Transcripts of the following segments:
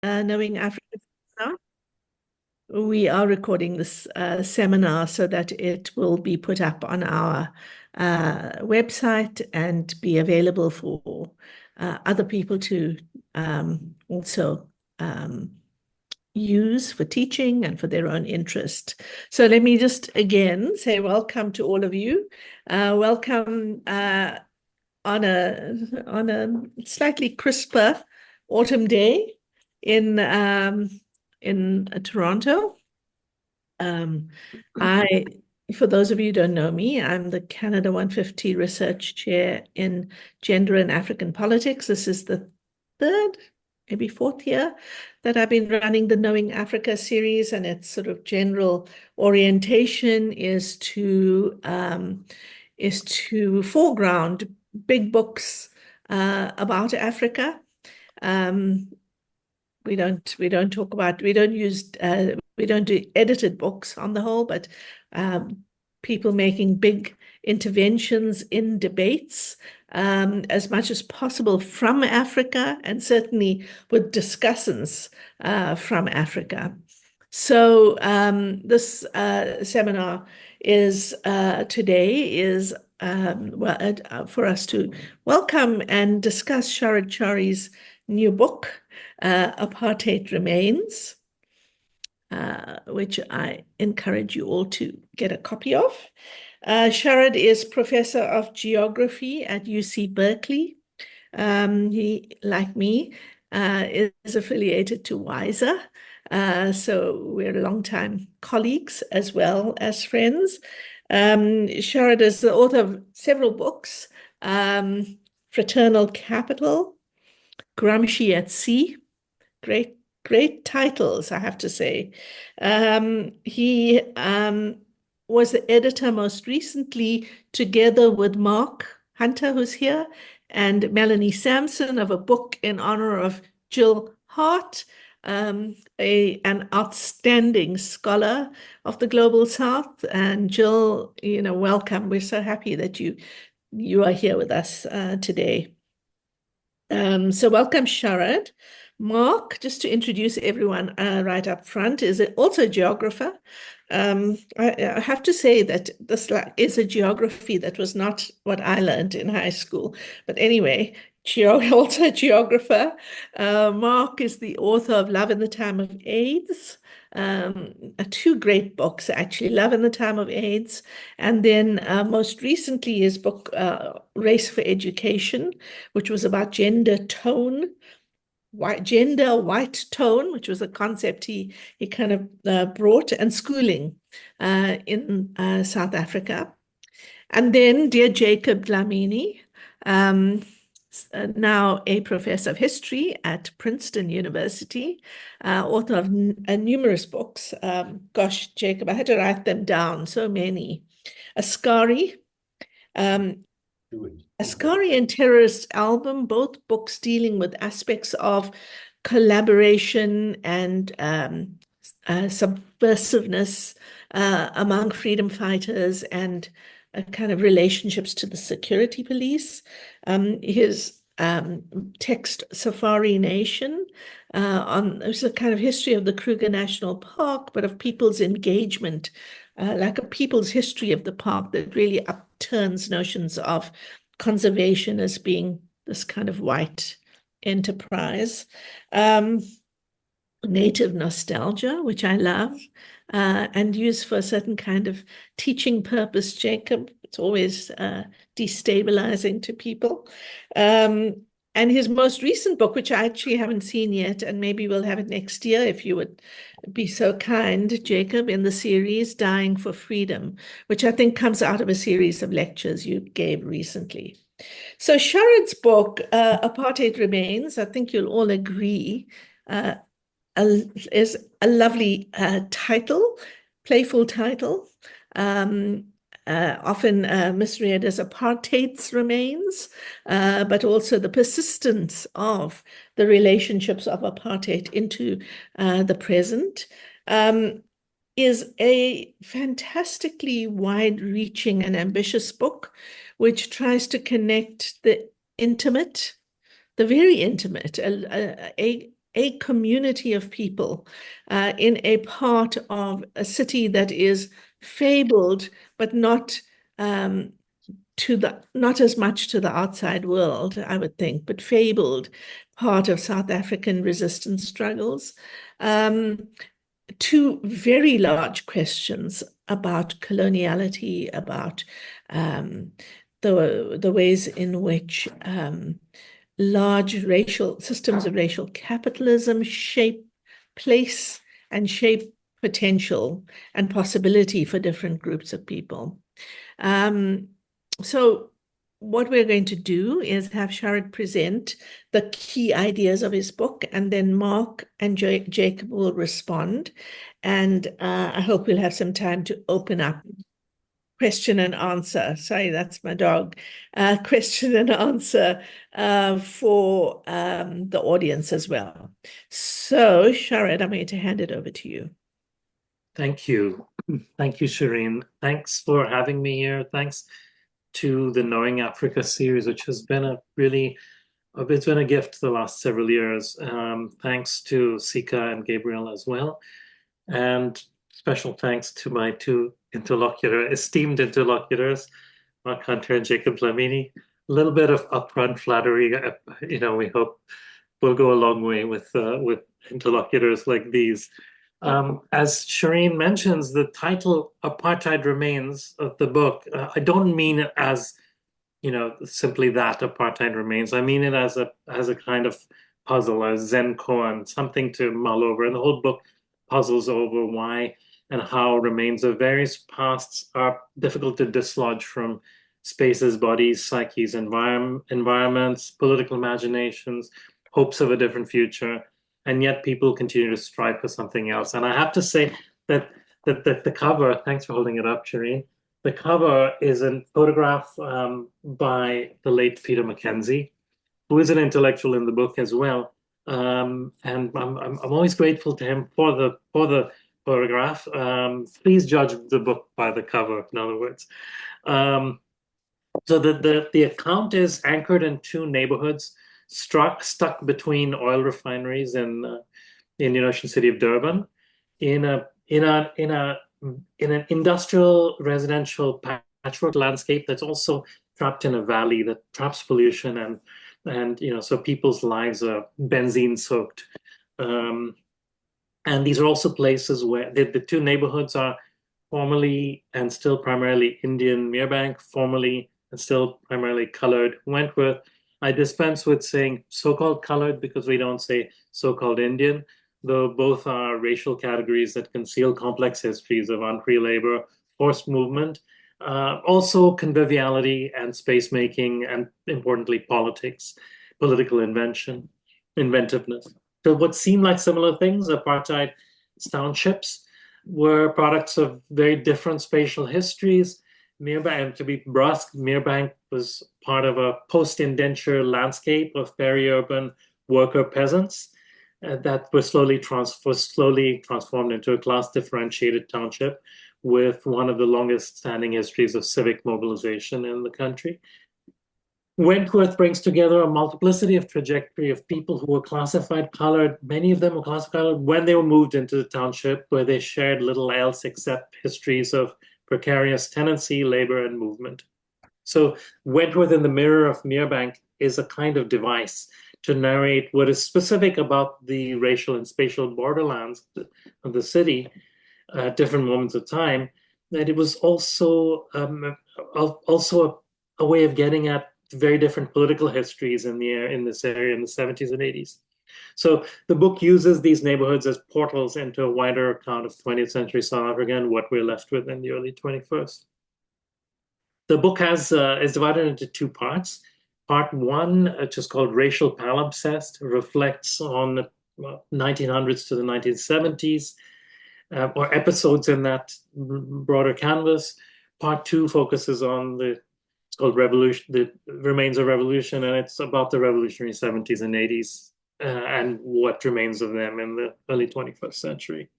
Knowing Africa now. We are recording this seminar so that it will be put up on our website and be available for other people to also um, use for teaching and for their own interest. So let me just again say welcome to all of you. Welcome on a slightly crisper autumn day in Toronto. Um, I, for those of you who don't know me, I'm the Canada 150 Research Chair in Gender and African Politics. This is the third, maybe fourth year that I've been running the Knowing Africa series, and its sort of general orientation is to foreground big books about Africa. Um, we don't talk about we don't do edited books on the whole, but people making big interventions in debates as much as possible from Africa, and certainly with discussants from Africa. So this seminar is today is for us to welcome and discuss Sharad Chari's new book, Apartheid Remains, which I encourage you all to get a copy of. Sharad is Professor of Geography at UC Berkeley. He, like me, is affiliated to WISER. So we're longtime colleagues as well as friends. Sharad is the author of several books, Fraternal Capital, Gramsci at Sea. Great titles, I have to say. He was the editor most recently, together with Mark Hunter, who's here, and Melanie Sampson, of a book in honor of Jill Hart, an outstanding scholar of the Global South. And Jill, welcome. We're so happy that you are here with us today. So welcome, Sharad. Mark, just to introduce everyone right up front, is also a geographer. I have to say that this is a geography that was not what I learned in high school. But anyway, also a geographer. Mark is the author of Love in the Time of AIDS. Two great books, actually, Love in the Time of AIDS, and then most recently his book, Race for Education, which was about gender tone, white tone, which was a concept he kind of brought, and schooling in South Africa. And then dear Jacob Dlamini, now a professor of history at Princeton University, author of numerous books. Gosh, Jacob, I had to write them down, so many. Askari, Askari and Terrorist Album, both books dealing with aspects of collaboration and subversiveness among freedom fighters, and kind of relationships to the security police. His text, Safari Nation, it was a kind of history of the Kruger National Park, but of people's engagement, like a people's history of the park that really upturns notions of conservation as being this kind of white enterprise. Native nostalgia, which I love, and use for a certain kind of teaching purpose, Jacob. It's always destabilizing to people. And his most recent book, which I actually haven't seen yet, and maybe we'll have it next year if you would be so kind, Jacob, in the series Dying for Freedom, which I think comes out of a series of lectures you gave recently. So Sharad's book, Apartheid Remains, I think you'll all agree, is a lovely title, playful title, often misread as Apartheid's Remains, but also the persistence of the relationships of apartheid into the present, is a fantastically wide-reaching and ambitious book, which tries to connect the intimate, the very intimate, a community of people in a part of a city that is fabled, but um, not as much to the outside world, I would think, but fabled part of South African resistance struggles. Um, Two very large questions about coloniality, about um, the ways in which large racial systems of racial capitalism shape place and shape potential and possibility for different groups of people. Um, so what we're going to do is have Sharad present the key ideas of his book, and then Mark and Jacob will respond. And I hope we'll have some time to open up question and answer. Sorry, that's my dog. Question and answer for the audience as well. So, Sharad, I'm going to hand it over to you. Thank you. Thank you, Shireen. Thanks for having me here. Thanks to the Knowing Africa series, which has been it's been a gift the last several years. Thanks to Sika and Gabriel as well. And special thanks to my two esteemed interlocutors, Mark Hunter and Jacob Dlamini. A little bit of upfront flattery, we hope will go a long way with interlocutors like these. As Shireen mentions, the title "Apartheid Remains" of the book, I don't mean it as simply that apartheid remains. I mean it as a kind of puzzle, a Zen koan, something to mull over. And the whole book puzzles over why and how remains of various pasts are difficult to dislodge from spaces, bodies, psyches, environments, political imaginations, hopes of a different future, and yet people continue to strive for something else. And I have to say that the cover, thanks for holding it up, Shireen, the cover is a photograph by the late Peter Mackenzie, who is an intellectual in the book as well. And I'm always grateful to him for the photograph. Please judge the book by the cover, in other words. So the account is anchored in two neighborhoods, stuck between oil refineries in the ocean city of Durban, in a in a in a in an industrial residential patchwork landscape that's also trapped in a valley that traps pollution and so people's lives are benzene soaked. Um, and these are also places where the two neighborhoods are formerly and still primarily Indian Merebank, formerly and still primarily colored Wentworth. I dispense with saying so-called colored because we don't say so-called Indian, though both are racial categories that conceal complex histories of unfree labor, forced movement, also conviviality and space making, and importantly, political inventiveness. So what seemed like similar things, apartheid townships, were products of very different spatial histories. Merebank, to be brusque, Merebank was part of a post-indenture landscape of peri-urban worker peasants that was slowly transformed into a class-differentiated township with one of the longest-standing histories of civic mobilization in the country. Wentworth brings together a multiplicity of trajectory of people who were classified colored. Many of them were classified colored when they were moved into the township, where they shared little else except histories of precarious tenancy, labor, and movement. So Wentworth in the Mirror of Merebank is a kind of device to narrate what is specific about the racial and spatial borderlands of the city at different moments of time. That it was also a way of getting at very different political histories in this area in the 70s and 80s. So the book uses these neighborhoods as portals into a wider account of 20th century South Africa and what we're left with in the early 21st. The book is divided into two parts. Part one, which is called Racial Palimpsest, reflects on the 1900s to the 1970s, or episodes in that broader canvas. Part two focuses on it's called Revolution, the Remains of Revolution, and it's about the revolutionary 70s and 80s and what remains of them in the early 21st century.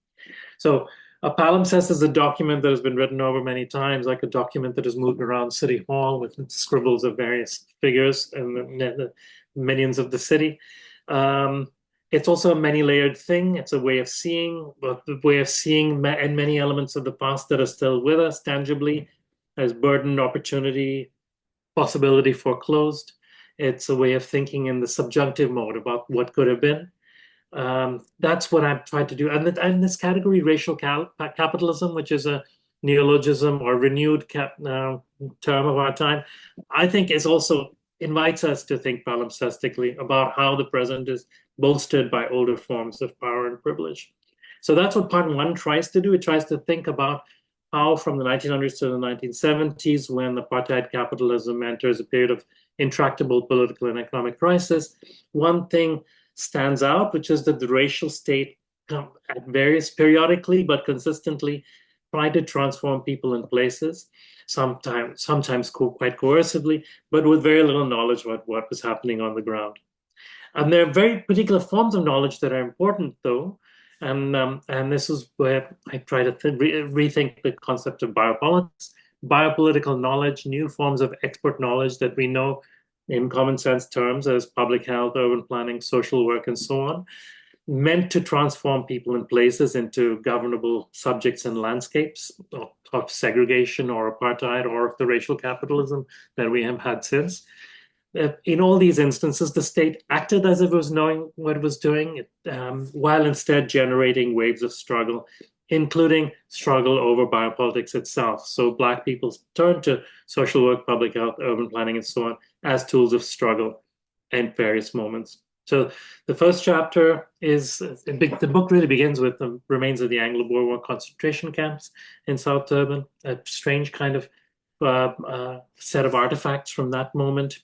So a palimpsest is a document that has been written over many times, like a document that has moved around City Hall with scribbles of various figures and the minions of the city. it's also a many-layered thing. It's a way of seeing, but the way of seeing and many elements of the past that are still with us tangibly as burden, opportunity, possibility foreclosed. It's a way of thinking in the subjunctive mode about what could have been. That's what I've tried to do. And this category, racial capitalism, which is a neologism or renewed term of our time, I think is also invites us to think palimpsestically about how the present is bolstered by older forms of power and privilege. So that's what part one tries to do. It tries to think about how from the 1900s to the 1970s, when apartheid capitalism enters a period of intractable political and economic crisis, one thing stands out, which is that the racial state at various periodically but consistently tried to transform people and places, sometimes quite coercively, but with very little knowledge about what was happening on the ground. And there are very particular forms of knowledge that are important, though. And this is where I try to rethink the concept of biopolitics, biopolitical knowledge, new forms of expert knowledge that we know in common sense terms as public health, urban planning, social work, and so on, meant to transform people and places into governable subjects and landscapes of segregation or apartheid or of the racial capitalism that we have had since. In all these instances, the state acted as if it was knowing what it was doing, while instead generating waves of struggle, including struggle over biopolitics itself. So Black people turned to social work, public health, urban planning, and so on as tools of struggle in various moments. So the first chapter is, the book really begins with the remains of the Anglo-Boer War concentration camps in South Durban, a strange kind of set of artifacts from that moment,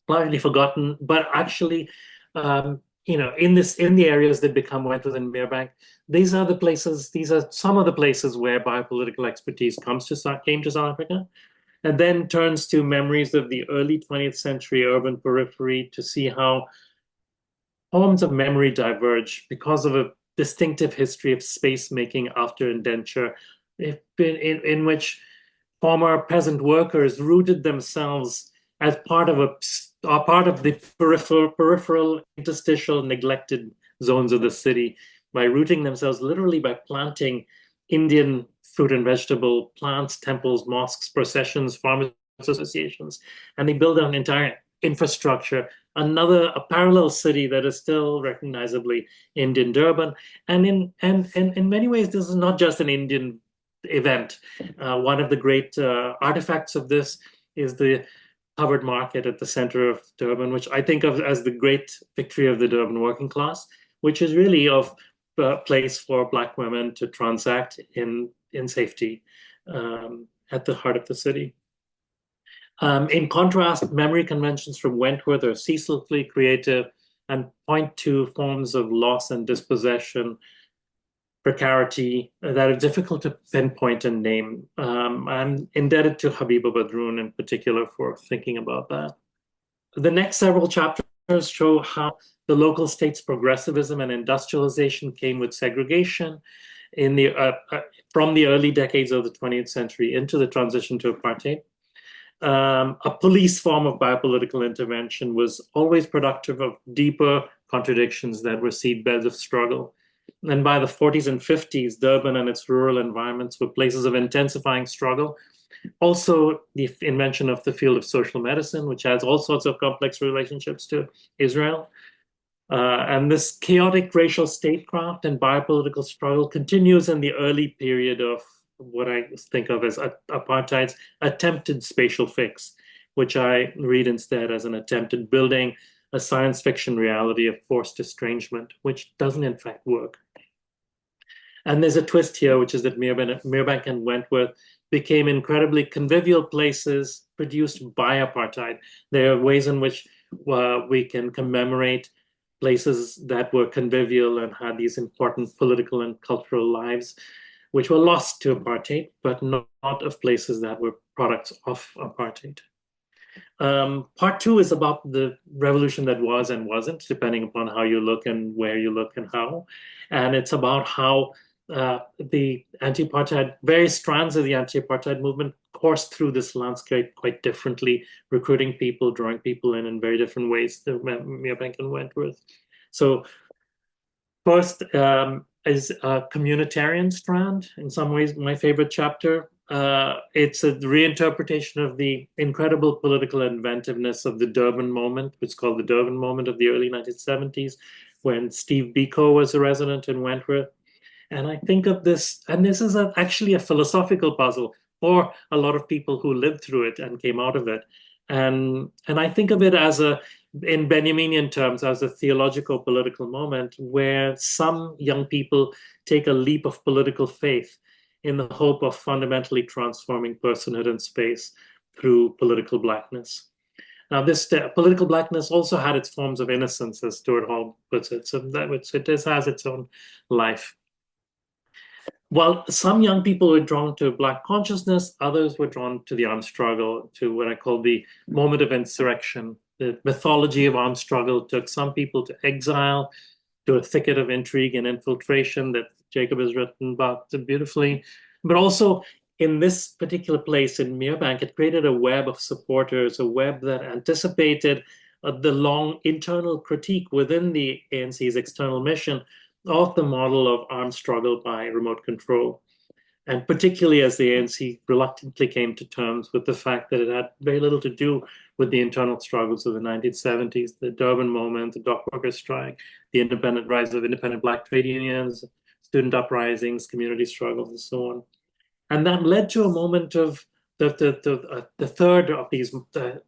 largely forgotten, but actually, in the areas that become Wentworth and Merebank, these are some of the places where biopolitical expertise came to South Africa, and then turns to memories of the early 20th century urban periphery to see how forms of memory diverge because of a distinctive history of space making after indenture, in which former peasant workers rooted themselves as part of the peripheral, interstitial, neglected zones of the city by rooting themselves literally by planting Indian fruit and vegetable plants, temples, mosques, processions, farmers associations, and they build an entire infrastructure, a parallel city that is still recognizably Indian Durban. And in many ways, this is not just an Indian event. One of the great artifacts of this is the covered market at the center of Durban, which I think of as the great victory of the Durban working class, which is really of a place for Black women to transact in safety at the heart of the city. In contrast, memory conventions from Wentworth are ceaselessly creative and point to forms of loss and dispossession, precarity that are difficult to pinpoint and name. I'm indebted to Habiba Badroun in particular for thinking about that. The next several chapters show how the local state's progressivism and industrialization came with segregation from the early decades of the 20th century into the transition to apartheid. A police form of biopolitical intervention was always productive of deeper contradictions that were seedbeds of struggle. And by the 40s and 50s, Durban and its rural environments were places of intensifying struggle. Also, the invention of the field of social medicine, which has all sorts of complex relationships to Israel. And this chaotic racial statecraft and biopolitical struggle continues in the early period of what I think of as apartheid's attempted spatial fix, which I read instead as an attempt at building a science fiction reality of forced estrangement, which doesn't in fact work. And there's a twist here, which is that Merebank and Wentworth became incredibly convivial places produced by apartheid. There are ways in which we can commemorate places that were convivial and had these important political and cultural lives, which were lost to apartheid, but not of places that were products of apartheid. Part two is about the revolution that was and wasn't, depending upon how you look and where you look and how. And it's about how the anti-apartheid, various strands of the anti-apartheid movement coursed through this landscape quite differently, recruiting people, drawing people in very different ways, the Merebank and Wentworth. So First is a communitarian strand. In some ways, my favorite chapter. It's a reinterpretation of the incredible political inventiveness of the Durban moment, which is called the Durban moment of the early 1970s, when Steve Biko was a resident in Wentworth. And I think of this, and this is actually a philosophical puzzle for a lot of people who lived through it and came out of it. And I think of it as in Benjaminian terms, as a theological political moment where some young people take a leap of political faith in the hope of fundamentally transforming personhood and space through political blackness. Now, this political blackness also had its forms of innocence, as Stuart Hall puts it. So this has its own life. While some young people were drawn to Black consciousness, others were drawn to the armed struggle, to what I call the moment of insurrection. The mythology of armed struggle took some people to exile, to a thicket of intrigue and infiltration that Jacob has written about beautifully. But also in this particular place in Merebank, it created a web of supporters, a web that anticipated the long internal critique within the ANC's external mission of the model of armed struggle by remote control. And particularly as the ANC reluctantly came to terms with the fact that it had very little to do with the internal struggles of the 1970s, the Durban moment, the dock workers strike, the independent rise of independent Black trade unions, student uprisings, community struggles, and so on. And that led to a moment of the third of these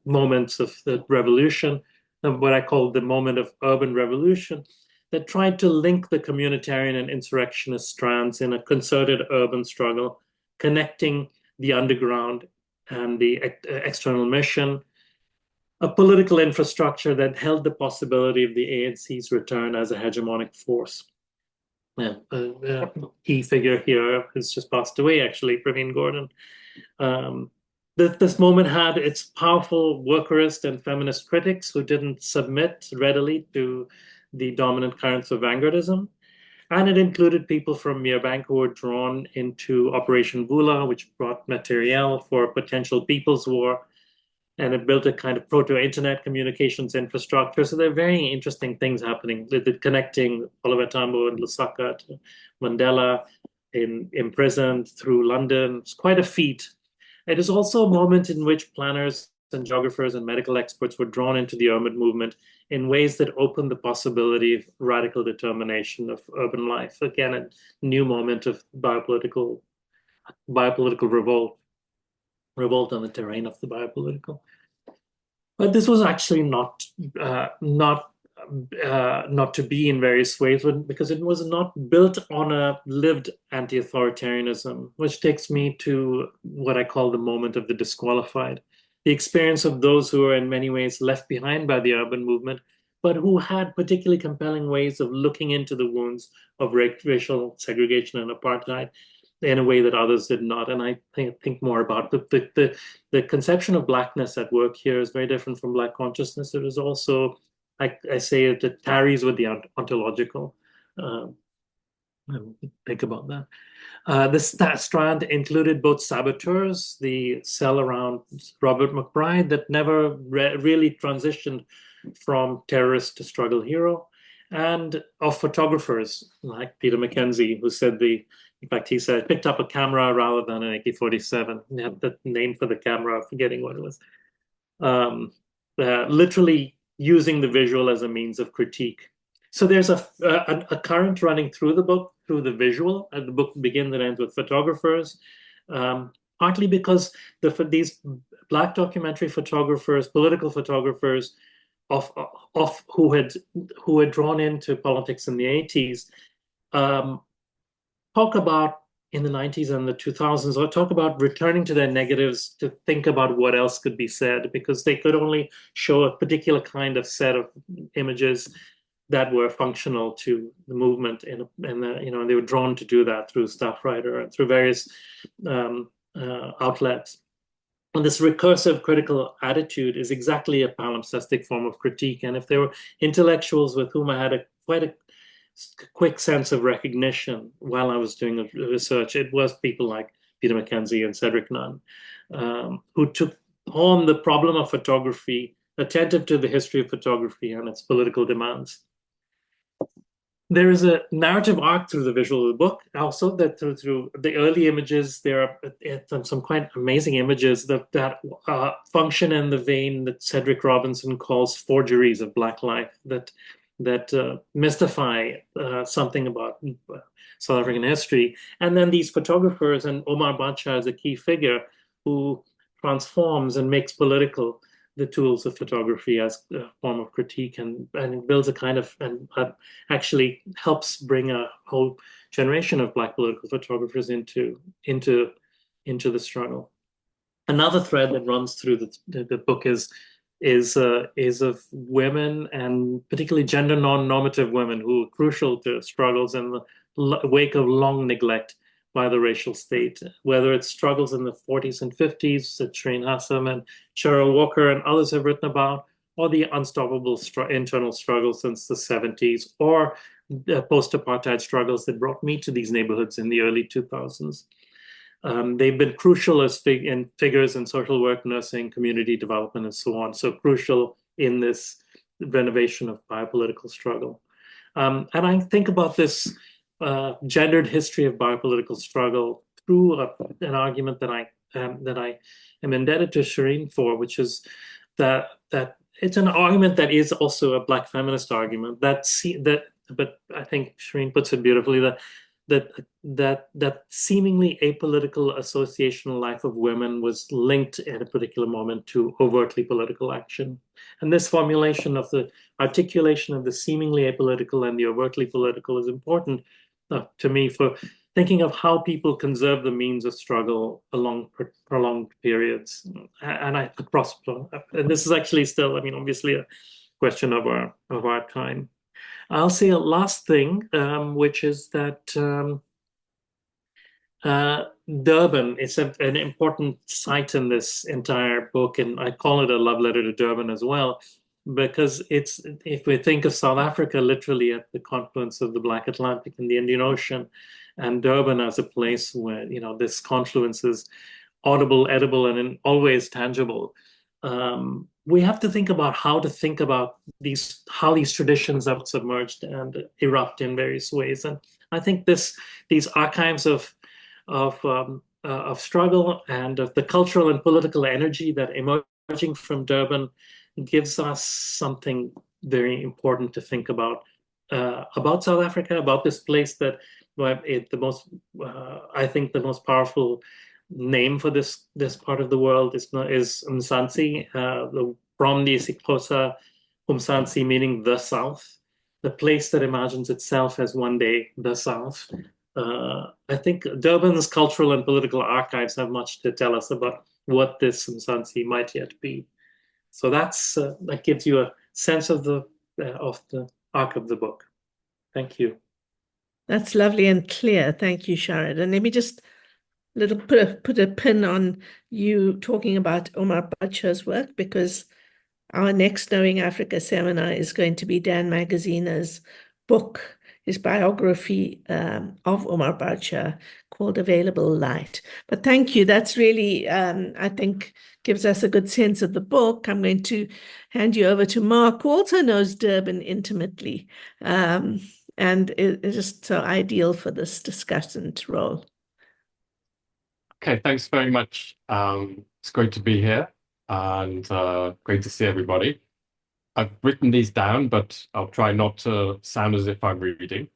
moments of the revolution, what I call the moment of urban revolution, that tried to link the communitarian and insurrectionist strands in a concerted urban struggle, connecting the underground and the external mission, a political infrastructure that held the possibility of the ANC's return as a hegemonic force. Key figure here has just passed away, actually, Praveen Gordon. This moment had its powerful workerist and feminist critics who didn't submit readily to the dominant currents of vanguardism. And it included people from Merebank who were drawn into Operation Vula, which brought materiel for a potential people's war. And it built a kind of proto-internet communications infrastructure. So there are very interesting things happening, connecting Oliver Tambo and Lusaka to Mandela, imprisoned through London. It's quite a feat. It is also a moment in which planners and geographers and medical experts were drawn into the urban movement in ways that opened the possibility of radical determination of urban life. Again, a new moment of biopolitical revolt on the terrain of the biopolitical. But this was actually not to be in various ways, because it was not built on a lived anti-authoritarianism, which takes me to what I call the moment of the disqualified, the experience of those who were in many ways left behind by the urban movement, but who had particularly compelling ways of looking into the wounds of racial segregation and apartheid in a way that others did not. And I think more about the conception of Blackness at work here is very different from Black consciousness. It is also, I say it tarries with the ontological. Think about that. This strand included both saboteurs, the cell around Robert McBride that never really transitioned from terrorist to struggle hero, and of photographers like Peter Mackenzie, who said in fact, he said, picked up a camera rather than an AK-47. He had the name for the camera, forgetting what it was. Literally using the visual as a means of critique. So there's a current running through the book, through the visual. The book begins and ends with photographers, partly because these Black documentary photographers, political photographers, of who had drawn into politics in the 80s, talk about in the 90s and the 2000s, or talk about returning to their negatives to think about what else could be said, because they could only show a particular kind of set of images that were functional to the movement, and they were drawn to do that through Staff Writer and through various outlets. And this recursive critical attitude is exactly a palimpsestic form of critique. And if there were intellectuals with whom I had quite a quick sense of recognition while I was doing research, it was people like Peter Mackenzie and Cedric Nunn, who took on the problem of photography, attentive to the history of photography and its political demands. there is a narrative arc through the visual of the book. Also, that through the early images, there are some quite amazing images that function in the vein that Cedric Robinson calls forgeries of Black life, that mystify something about South African history. And then these photographers, and Omar Bacha is a key figure who transforms and makes political the tools of photography as a form of critique, and builds a kind of, and actually helps bring a whole generation of Black political photographers into the struggle. Another thread that runs through the book is of women, and particularly gender non-normative women, who are crucial to struggles in the wake of long neglect by the racial state, whether it's struggles in the 40s and 50s that Shireen Hassim and Cheryl Walker and others have written about, or the unstoppable internal struggles since the 70s, or the post-apartheid struggles that brought me to these neighborhoods in the early 2000s. They've been crucial as figures in social work, nursing, community development, and so on. So crucial in this renovation of biopolitical struggle. And I think about this gendered history of biopolitical struggle through an argument that I am indebted to Shireen for, which is that it's an argument that is also a Black feminist argument. But I think Shireen puts it beautifully, that seemingly apolitical associational life of women was linked at a particular moment to overtly political action. And this formulation of the articulation of the seemingly apolitical and the overtly political is important to me for thinking of how people conserve the means of struggle along prolonged periods, and across. And this is actually still, I mean, obviously a question of our time. I'll say a last thing, which is that Durban is an important site in this entire book, and I call it a love letter to Durban as well, because if we think of South Africa literally at the confluence of the Black Atlantic and the Indian Ocean, and Durban as a place where this confluence is audible, edible, and always tangible. We have to think about how to think about how these traditions have submerged and erupt in various ways. And I think these archives of struggle and of the cultural and political energy that emerging from Durban gives us something very important to think about South Africa, about this place that I think the most powerful name for this part of the world is Mzansi, from the isiXhosa Umzansi, meaning the South, the place that imagines itself as one day the South. I think Durban's cultural and political archives have much to tell us about what this Mzansi might yet be. So that gives you a sense of the arc of the book. Thank you. That's lovely and clear. Thank you, Sharad. And let me just put a pin on you talking about Omar Bacha's work, because our next Knowing Africa seminar is going to be Dan Magaziner's book, his biography of Omar Bacha, called Available Light. But thank you. That's really, I think, gives us a good sense of the book. I'm going to hand you over to Mark, who also knows Durban intimately, and is just so ideal for this discussant role. Okay, thanks very much. It's great to be here, and great to see everybody. I've written these down, but I'll try not to sound as if I'm reading.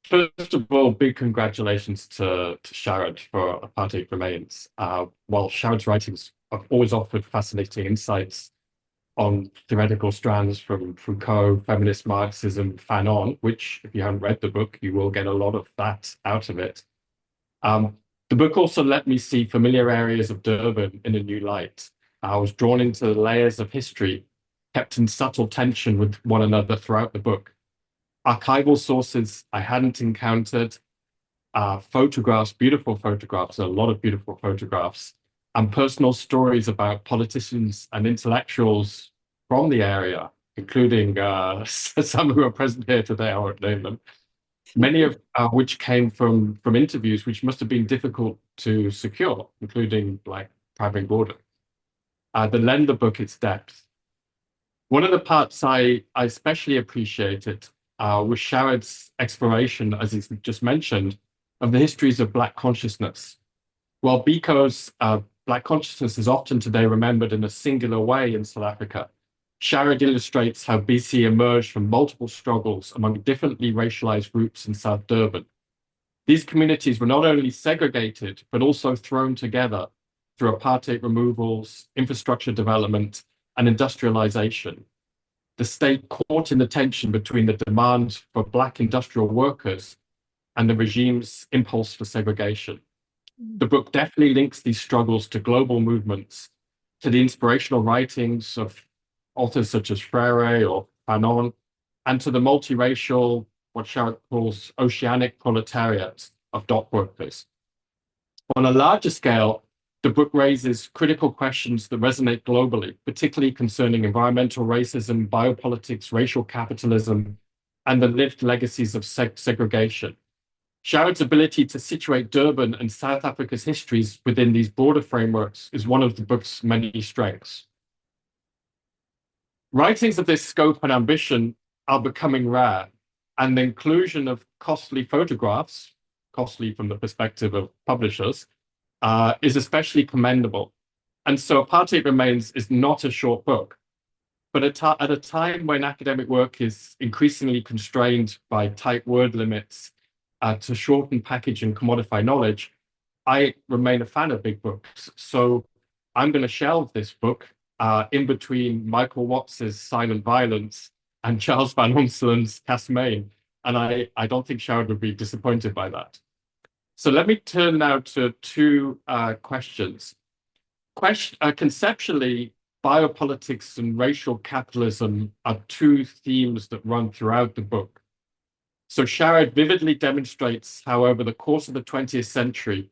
First of all, big congratulations to Sharad for Apartheid Remains. While Sharad's writings have always offered fascinating insights on theoretical strands from Foucault, feminist Marxism, Fanon, which, if you haven't read the book, you will get a lot of that out of it. The book also let me see familiar areas of Durban in a new light. I was drawn into the layers of history, kept in subtle tension with one another throughout the book. Archival sources I hadn't encountered, photographs, beautiful photographs, a lot of beautiful photographs, and personal stories about politicians and intellectuals from the area, including some who are present here today. I won't name them. Many of which came from interviews which must have been difficult to secure, including like Pravin Gordhan. That lend the book its depth. One of the parts I especially appreciated was Sharad's exploration, as he's just mentioned, of the histories of Black consciousness. While Biko's Black consciousness is often today remembered in a singular way in South Africa, Sharad illustrates how BC emerged from multiple struggles among differently racialized groups in South Durban. These communities were not only segregated, but also thrown together through apartheid removals, infrastructure development, and industrialization. The state caught in the tension between the demand for Black industrial workers and the regime's impulse for segregation. The book definitely links these struggles to global movements, to the inspirational writings of authors such as Freire or Fanon, and to the multiracial, what Sharad calls oceanic proletariat of dock workers. On a larger scale, the book raises critical questions that resonate globally, particularly concerning environmental racism, biopolitics, racial capitalism, and the lived legacies of segregation. Sharad's ability to situate Durban and South Africa's histories within these broader frameworks is one of the book's many strengths. Writings of this scope and ambition are becoming rare, and the inclusion of costly photographs, costly from the perspective of publishers, is especially commendable. And so Apartheid Remains is not a short book, but at a time when academic work is increasingly constrained by tight word limits to shorten, package, and commodify knowledge, I remain a fan of big books. So I'm going to shelve this book in between Michael Watts's Silent Violence and Charles Van Onsselen's Casmain. And I don't think Sharad would be disappointed by that. So let me turn now to two questions. Conceptually, biopolitics and racial capitalism are two themes that run throughout the book. So Sharad vividly demonstrates how over the course of the 20th century,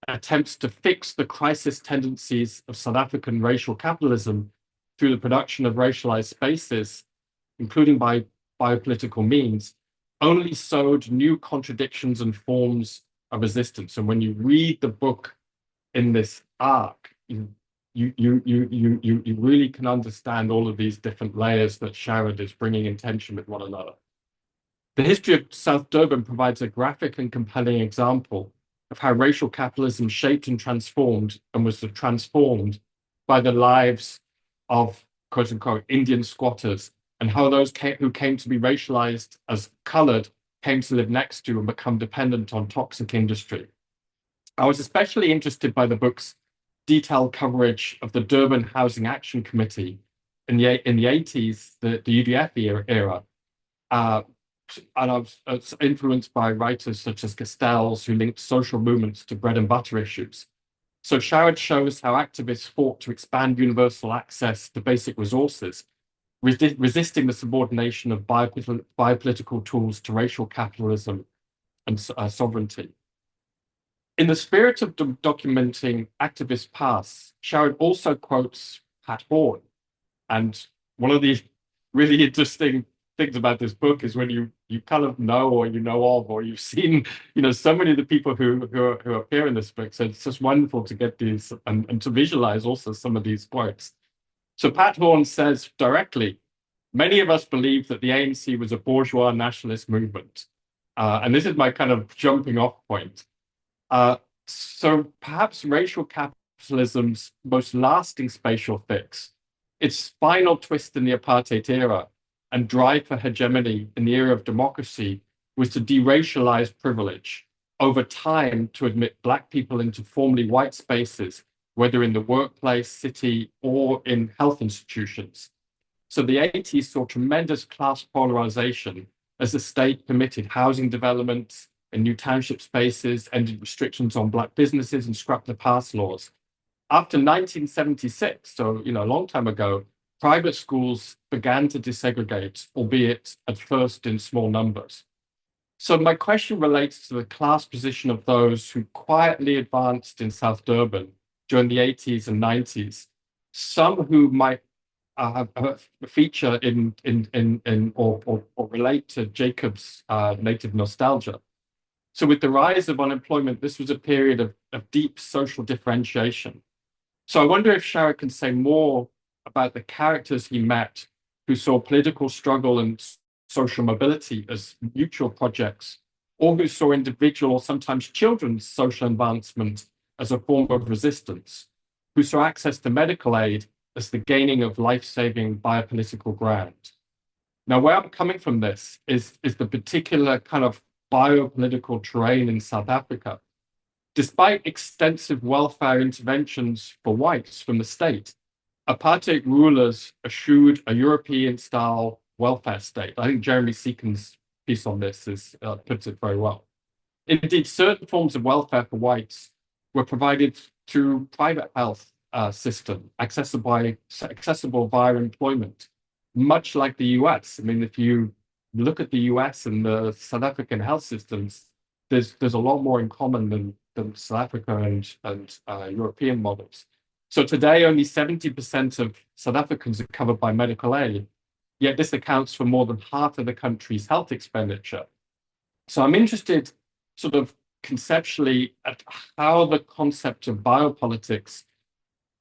attempts to fix the crisis tendencies of South African racial capitalism through the production of racialized spaces, including by biopolitical means, only sowed new contradictions and forms of resistance. And when you read the book in this arc, you really can understand all of these different layers that Sharad is bringing in tension with one another. The history of South Durban provides a graphic and compelling example of how racial capitalism shaped and transformed and was transformed by the lives of quote unquote Indian squatters, and how those who came to be racialized as colored came to live next to and become dependent on toxic industry. I was especially interested by the book's detailed coverage of the Durban Housing Action Committee in the 80s, the UDF era. And I was influenced by writers such as Castells, who linked social movements to bread and butter issues. So Sharad shows how activists fought to expand universal access to basic resources, resisting the subordination of biopolitical tools to racial capitalism and sovereignty. In the spirit of documenting activist pasts, Sharad also quotes Pat Horn. And one of the really interesting things about this book is when you kind of know, or you know of, or you've seen, so many of the people who appear in this book. So it's just wonderful to get these and to visualize also some of these quotes. So Pat Horn says directly, many of us believe that the ANC was a bourgeois nationalist movement. And this is my kind of jumping off point. So perhaps racial capitalism's most lasting spatial fix, its final twist in the apartheid era, and drive for hegemony in the era of democracy, was to deracialize privilege over time, to admit Black people into formerly white spaces, whether in the workplace, city, or in health institutions. So the 80s saw tremendous class polarization as the state permitted housing development in new township spaces, ended restrictions on Black businesses, and scrapped the pass laws. After 1976, so a long time ago, private schools began to desegregate, albeit at first in small numbers. So my question relates to the class position of those who quietly advanced in South Durban during the 80s and 90s, some who might feature or relate to Jacob's native nostalgia. So with the rise of unemployment, this was a period of deep social differentiation. So I wonder if Sharad can say more about the characters he met who saw political struggle and social mobility as mutual projects, or who saw individual or sometimes children's social advancement as a form of resistance, who saw access to medical aid as the gaining of life-saving biopolitical ground. Now, where I'm coming from this is the particular kind of biopolitical terrain in South Africa. Despite extensive welfare interventions for whites from the state, apartheid rulers eschewed a European-style welfare state. I think Jeremy Seekon's piece on this puts it very well. Indeed, certain forms of welfare for whites were provided through private health system, accessible via employment, much like the US. I mean, if you look at the US and the South African health systems, there's a lot more in common than South Africa and European models. So today, only 70% of South Africans are covered by medical aid, yet this accounts for more than half of the country's health expenditure. So I'm interested sort of conceptually at how the concept of biopolitics,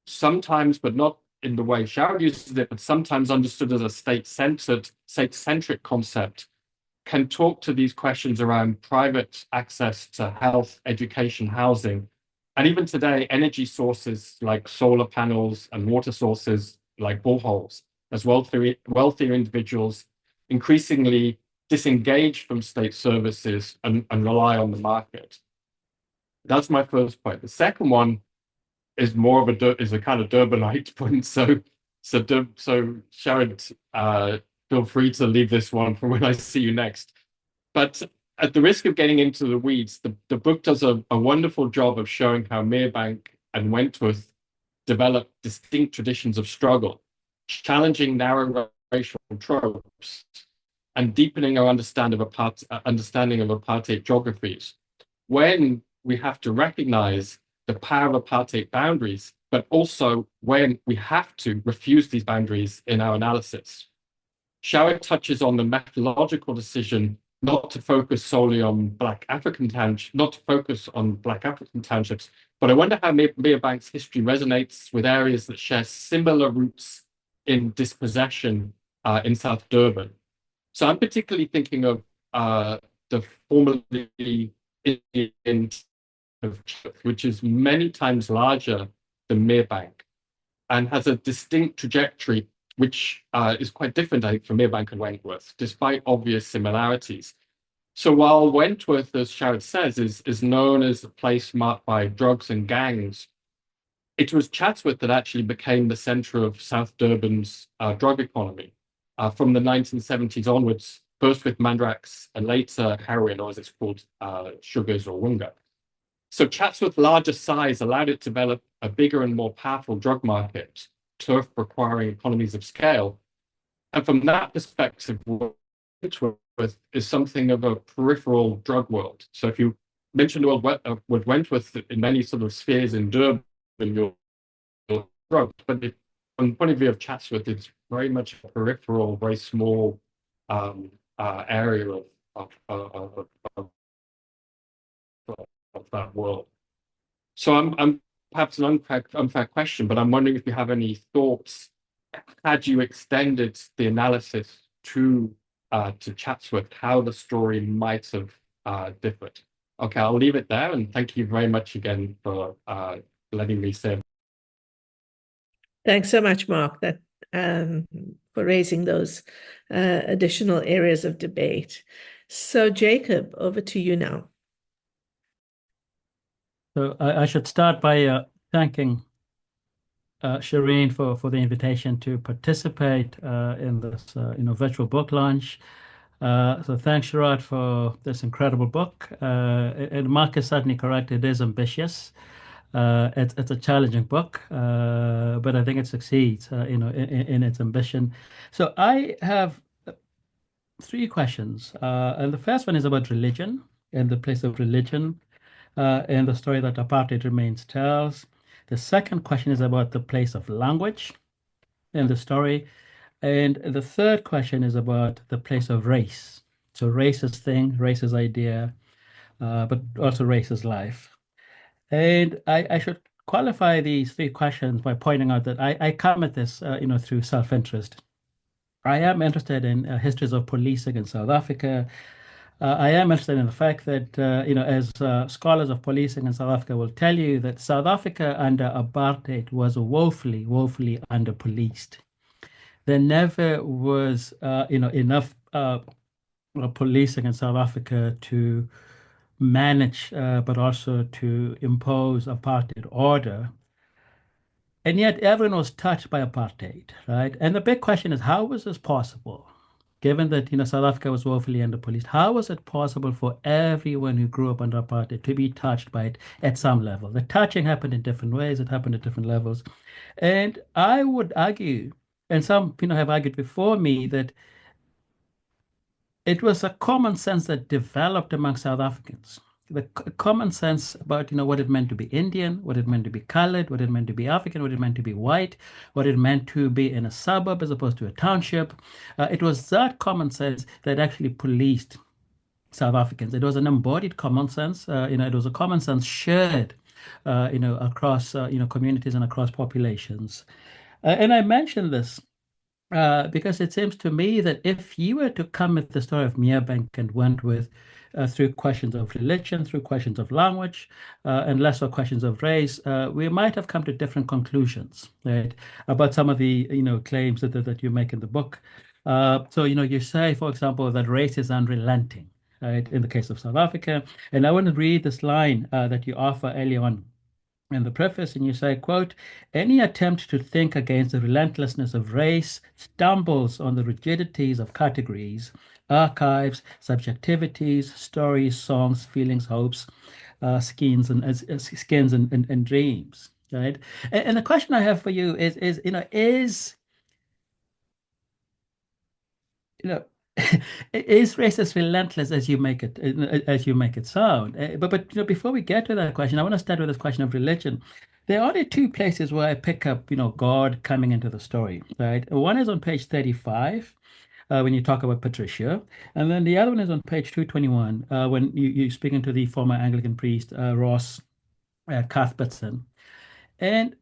sometimes, but not in the way Sharad uses it, but sometimes understood as a state-centric concept, can talk to these questions around private access to health, education, housing, and even today, energy sources like solar panels and water sources like boreholes, as wealthier individuals increasingly disengage from state services and rely on the market. That's my first point. The second one is more of a kind of Durbanite point. So Sharad, feel free to leave this one for when I see you next. But at the risk of getting into the weeds, the book does a wonderful job of showing how Merebank and Wentworth developed distinct traditions of struggle, challenging narrow racial tropes, and deepening our understanding of apartheid geographies. When we have to recognize the power of apartheid boundaries, but also when we have to refuse these boundaries in our analysis. Sharad touches on the methodological decision not to focus solely on Black African townships, but I wonder how Merebank's history resonates with areas that share similar roots in dispossession in South Durban. So I'm particularly thinking of the formerly Indian of Church, which is many times larger than Merebank and has a distinct trajectory which is quite different, I think, from Merebank and Wentworth, despite obvious similarities. So while Wentworth, as Sharad says, is known as a place marked by drugs and gangs, it was Chatsworth that actually became the center of South Durban's drug economy from the 1970s onwards, first with Mandrax and later heroin, or as it's called, sugars or Wunga. So Chatsworth's larger size allowed it to develop a bigger and more powerful drug market, turf requiring economies of scale. And from that perspective, Wentworth is something of a peripheral drug world. So if you mention the word with Wentworth in many sort of spheres in Durban, you're drug, but from the point of view of Chatsworth, it's very much a peripheral, very small area of that world. So I'm perhaps an unfair question, but I'm wondering if you have any thoughts, had you extended the analysis to Chatsworth, how the story might have differed. Okay, I'll leave it there, and thank you very much again for letting me say. Thanks so much, Mark, for raising those additional areas of debate. So, Jacob, over to you now. So I should start by thanking Shireen for the invitation to participate in this virtual book launch. So thanks, Sharad, for this incredible book. And Mark is certainly correct; it is ambitious. It's a challenging book, but I think it succeeds, in its ambition. So I have three questions, and the first one is about religion and the place of religion in the story that Apartheid Remains tells. The second question is about the place of language in the story. And the third question is about the place of race. So race is thing, race is idea, but also race is life. And I should qualify these three questions by pointing out that I come at this, through self-interest. I am interested in histories of policing in South Africa. I am interested in the fact that, as scholars of policing in South Africa will tell you, that South Africa under apartheid was woefully, woefully under-policed. There never was, enough policing in South Africa to manage, but also to impose apartheid order. And yet everyone was touched by apartheid, right? And the big question is, how was this possible? Given that, South Africa was woefully under-policed, how was it possible for everyone who grew up under apartheid to be touched by it at some level? The touching happened in different ways, it happened at different levels. And I would argue, and some, have argued before me, that it was a common sense that developed among South Africans. The common sense about what it meant to be Indian, what it meant to be colored, what it meant to be African, what it meant to be white, what it meant to be in a suburb as opposed to a township. It was that common sense that actually policed South Africans. It was an embodied common sense. It was a common sense shared, across communities and across populations. And I mentioned this because it seems to me that if you were to come at the story of Merebank and Wentworth through questions of religion, through questions of language, and less so questions of race, we might have come to different conclusions, right, about some of the claims that you make in the book. So you say, for example, that race is unrelenting, right, in the case of South Africa. And I want to read this line that you offer early on in the preface, and you say, quote, any attempt to think against the relentlessness of race stumbles on the rigidities of categories, archives, subjectivities, stories, songs, feelings, hopes, skins and dreams, right? And the question I have for you is you know, is race as relentless as you make it sound? But before we get to that question, I want to start with this question of religion. There are only two places where I pick up, God coming into the story, right? One is on page 35, when you talk about Patricia, and then the other one is on page 221, when you're speaking to the former Anglican priest, Ross Cuthbertson. And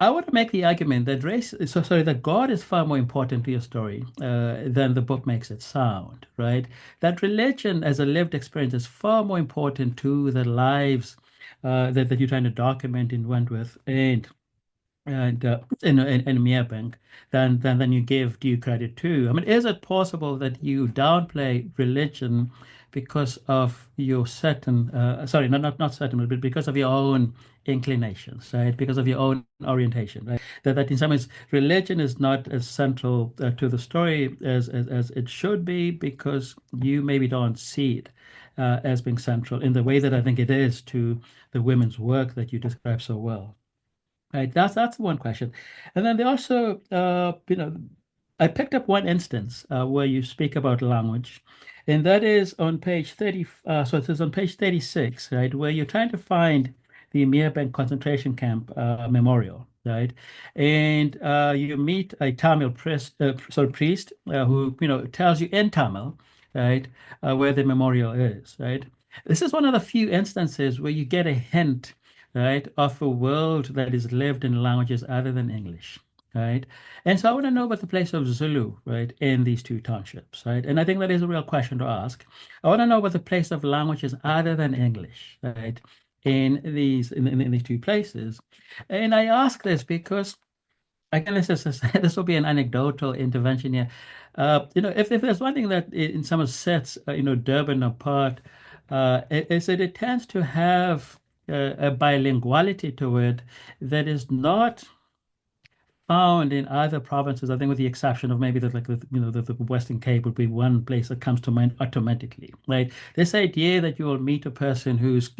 I want to make the argument that that God is far more important to your story than the book makes it sound, right? That religion as a lived experience is far more important to the lives that you're trying to document in Wentworth and Merebank than you give due credit to. I mean, is it possible that you downplay religion because of your certain, sorry, not certain, but because of your own inclinations, right? Because of your own orientation, right? That in some ways religion is not as central to the story as it should be, because you maybe don't see it as being central in the way that I think it is to the women's work that you describe so well. Right, that's one question. And then they also, I picked up one instance where you speak about language, and that is on page 30. So it is on page 36, right, where you're trying to find the Merebank concentration camp memorial, right? And you meet a Tamil priest, who tells you in Tamil, right, where the memorial is, right? This is one of the few instances where you get a hint, right, of a world that is lived in languages other than English, right? And so I want to know about the place of Zulu, right, in these two townships, right? And I think that is a real question to ask. I want to know about the place of languages other than English, right, in these two places. And I ask this because, again, this will be an anecdotal intervention here. If there's one thing that in some sets, Durban apart, is that it tends to have a bilinguality to it that is not found in other provinces. I think, with the exception of maybe the Western Cape would be one place that comes to mind automatically, right? This idea that you will meet a person who's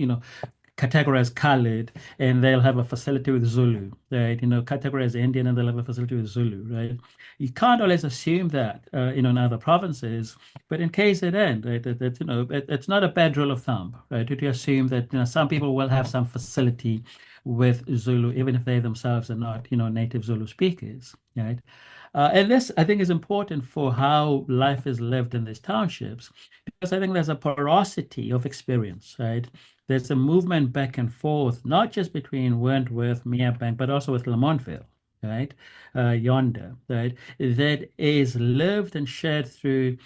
categorized colored and they'll have a facility with Zulu, right? Categorized Indian and they'll have a facility with Zulu, right? You can't always assume that, in other provinces, but in KZN, right, it's not a bad rule of thumb, right, to assume that, some people will have some facility with Zulu, even if they themselves are not, native Zulu speakers, right? And this, I think, is important for how life is lived in these townships, because I think there's a porosity of experience, right? There's a movement back and forth, not just between Wentworth, Merebank, but also with Lamontville, right? Yonder, right? That is lived and shared through,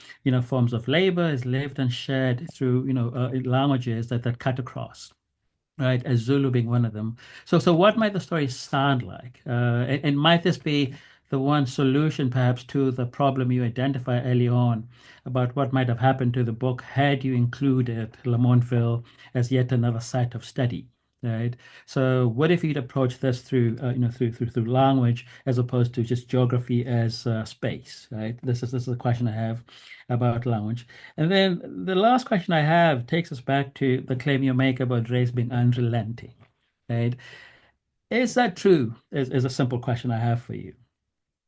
forms of labor, is lived and shared through, languages that cut across, right? As Zulu being one of them. So what might the story sound like? And might this be the one solution, perhaps, to the problem you identify early on about what might have happened to the book had you included Lamontville as yet another site of study? Right. So, what if you'd approach this through, through language as opposed to just geography as space? Right. This is a question I have about language. And then the last question I have takes us back to the claim you make about race being unrelenting, right? Is that true? Is a simple question I have for you.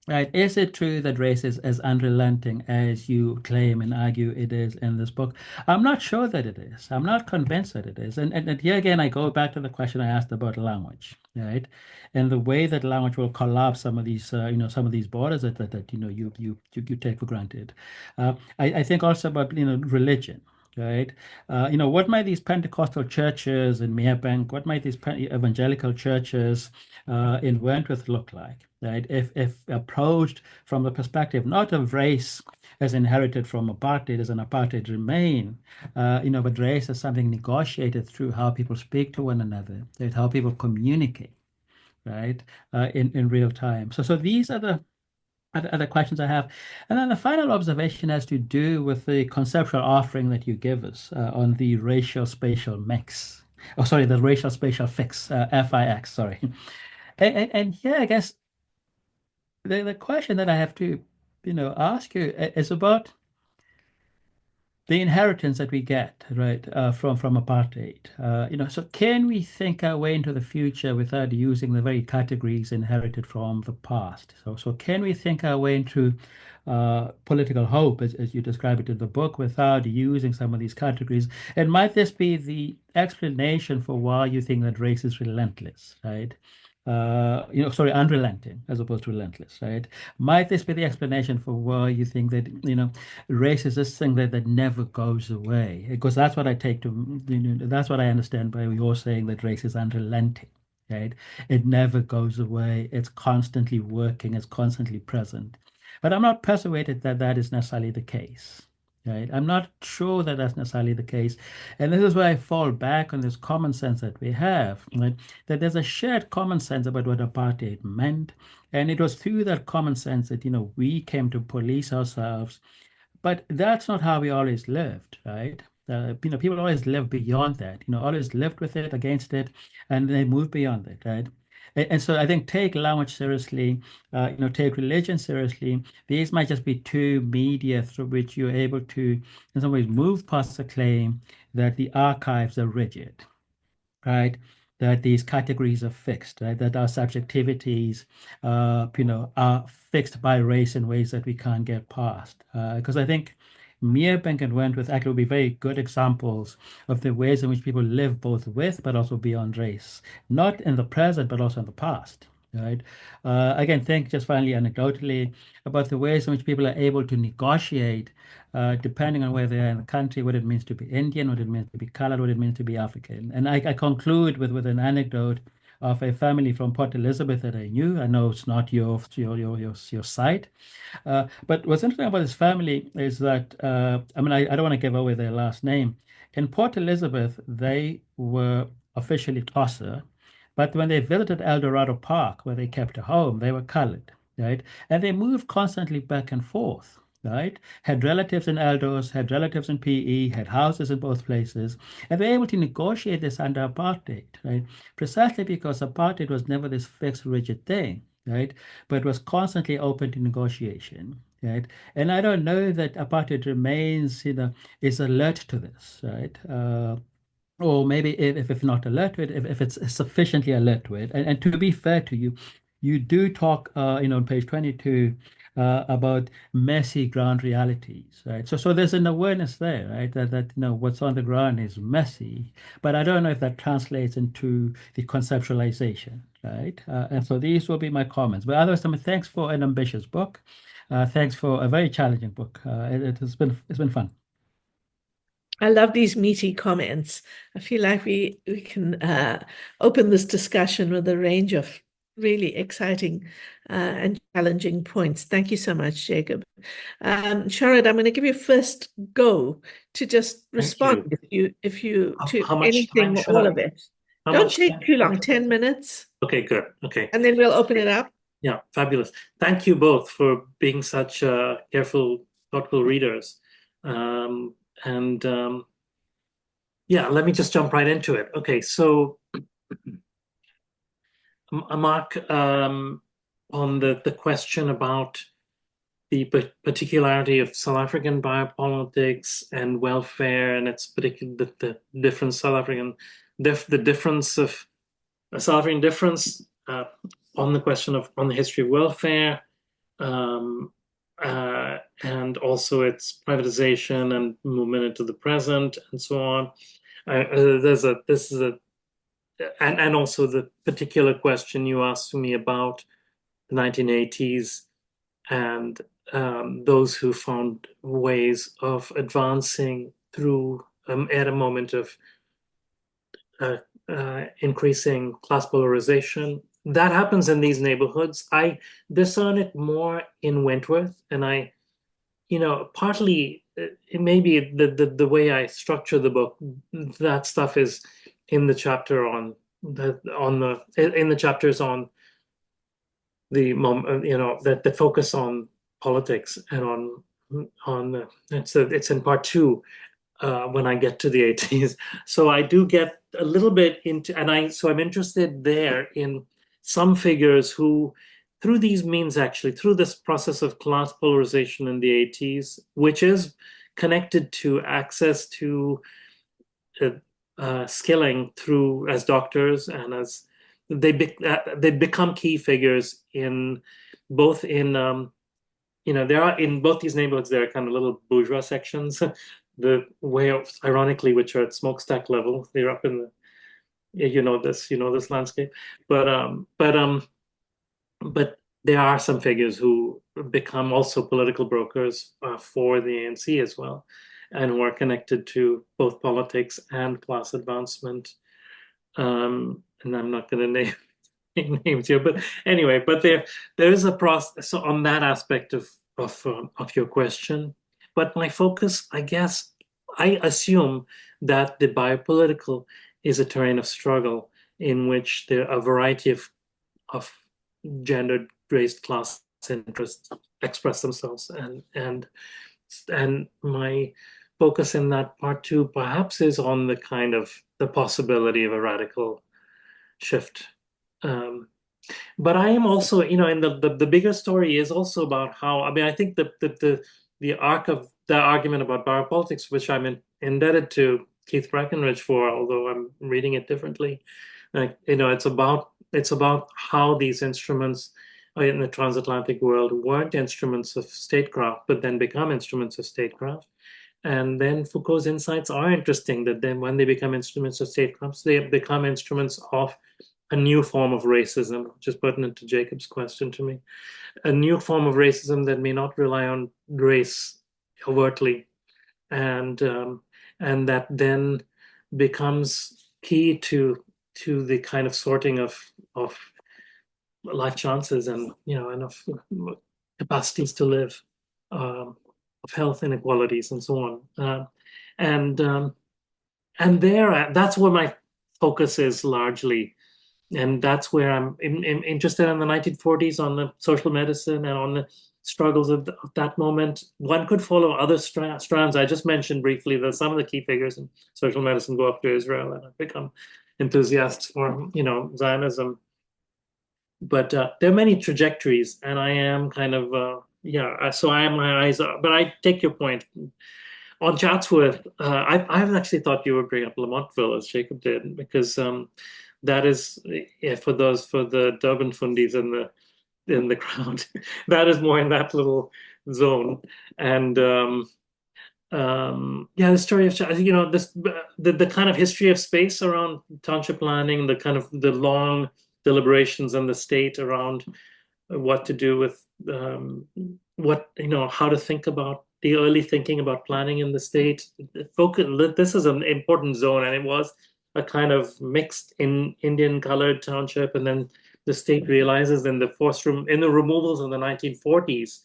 Right. Is it true that race is as unrelenting as you claim and argue it is in this book? I'm not sure that it is. I'm not convinced that it is. And here again, I go back to the question I asked about language, right? And the way that language will collapse some of these, some of these borders that you take for granted. I think also about, religion. Right. What might these Pentecostal churches in Merebank, what might these evangelical churches in Wentworth look like? Right? If approached from the perspective not of race as inherited from apartheid, as an apartheid remain, but race as something negotiated through how people speak to one another, right? How people communicate, right? In real time. So these are the questions I have. And then the final observation has to do with the conceptual offering that you give us on the racial spatial mix. Oh, sorry, the racial spatial fix, FIX, sorry. And here, I guess the question that I have to, ask you is about the inheritance that we get, right, from apartheid. So can we think our way into the future without using the very categories inherited from the past? So can we think our way into political hope, as you describe it in the book, without using some of these categories? And might this be the explanation for why you think that race is relentless, right? Unrelenting as opposed to relentless, right? Might this be the explanation for why you think that, race is this thing that never goes away? Because that's what I take to, that's what I understand by your saying that race is unrelenting, right? It never goes away. It's constantly working. It's constantly present. But I'm not persuaded that that is necessarily the case. Right? I'm not sure that that's necessarily the case. And this is where I fall back on this common sense that we have, right? That there's a shared common sense about what apartheid meant. And it was through that common sense that, we came to police ourselves. But that's not how we always lived, right? People always lived beyond that, always lived with it, against it, and they moved beyond it, right? And so I think take language seriously, take religion seriously. These might just be two media through which you're able to, in some ways, move past the claim that the archives are rigid, right? That these categories are fixed, right? That our subjectivities, are fixed by race in ways that we can't get past. Because I think Merebank and Wentworth actually would be very good examples of the ways in which people live both with but also beyond race, not in the present but also in the past. Right. Again, think just finally anecdotally about the ways in which people are able to negotiate, depending on where they are in the country, what it means to be Indian, what it means to be colored, what it means to be African. And I conclude with an anecdote of a family from Port Elizabeth that I knew. I know it's not your site, but what's interesting about this family is that I don't want to give away their last name. In Port Elizabeth, they were officially Xhosa, but when they visited El Dorado Park, where they kept a home, they were colored, right? And they moved constantly back and forth, right? Had relatives in Eldos, had relatives in PE, had houses in both places, and they were able to negotiate this under apartheid, right? Precisely because apartheid was never this fixed, rigid thing, right? But was constantly open to negotiation, right? And I don't know that apartheid remains, is alert to this, right? Or maybe if not alert to it, if it's sufficiently alert to it. And to be fair to you, you do talk, on page 22 about messy ground realities, right? So there's an awareness there, right? That what's on the ground is messy, but I don't know if that translates into the conceptualization, right? And so these will be my comments. But otherwise, thanks for an ambitious book. Thanks for a very challenging book. It's been fun. I love these meaty comments. I feel like we can open this discussion with a range of really exciting and challenging points. Thank you so much, Jacob. Sharad, I'm going to give you first go to just respond if you to How much anything time or should all I? of it. How Don't much take time too should I? long, 10 minutes, Okay, good. Okay. and then we'll open it up. Yeah, fabulous. Thank you both for being such careful, thoughtful readers. And yeah, let me just jump right into it. Okay, so Mark, on the question about the particularity of South African biopolitics and welfare, and its particular the different South African the difference of South African difference on the question of on the history of welfare, um, and also its privatization and movement into the present and so on. And also the particular question you asked me about the 1980s and those who found ways of advancing through at a moment of increasing class polarization. That happens in these neighborhoods. I discern it more in Wentworth, and partly it may be the way I structure the book. That stuff is in the chapter in the chapters on the that focus on politics and on it's in part two when I get to the 80s. So I do get a little bit into, I'm interested there in some figures who, through these means, actually, through this process of class polarization in the 80s, which is connected to access to skilling through as doctors and as they become key figures in both in there are in both these neighborhoods there are kind of little bourgeois sections the way of, ironically, which are at smokestack level. They're up in the this landscape, but there are some figures who become also political brokers for the ANC as well, and who are connected to both politics and class advancement. And I'm not going to name names here, but anyway, but there is a process on that aspect of your question. But my focus, I guess, I assume that the biopolitical is a terrain of struggle in which there are a variety of gendered, race, class interests express themselves, and my focus in that part two perhaps is on the kind of the possibility of a radical shift. But I am also, in the bigger story is also about how, I think the arc of the argument about biopolitics, which I'm indebted to Keith Breckenridge for, although I'm reading it differently, it's about how these instruments in the transatlantic world weren't instruments of statecraft, but then become instruments of statecraft. And then Foucault's insights are interesting, that then when they become instruments of statecraft, they become instruments of a new form of racism, which is pertinent to Jacob's question to me, a new form of racism that may not rely on race overtly, and that then becomes key to the kind of sorting of life chances and and of capacities to live, of health inequalities and so on, and there that's where my focus is largely. And that's where I'm interested in the 1940s, on the social medicine and on the struggles of that moment. One could follow other strands. I just mentioned briefly that some of the key figures in social medicine go up to Israel and have become enthusiasts for, Zionism. But there are many trajectories, and I am kind of, so I am my eyes up. But I take your point. On Chatsworth, I haven't actually thought you would bring up Lamontville as Jacob did, because that is, for the Durban fundis in the crowd, that is more in that little zone. And the story of this the kind of history of space around township planning, the kind of the long deliberations in the state around what to do with how to think about the early thinking about planning in the state. This is an important zone, and it was a kind of mixed in Indian colored township, and then the state realizes in the removals in the 1940s,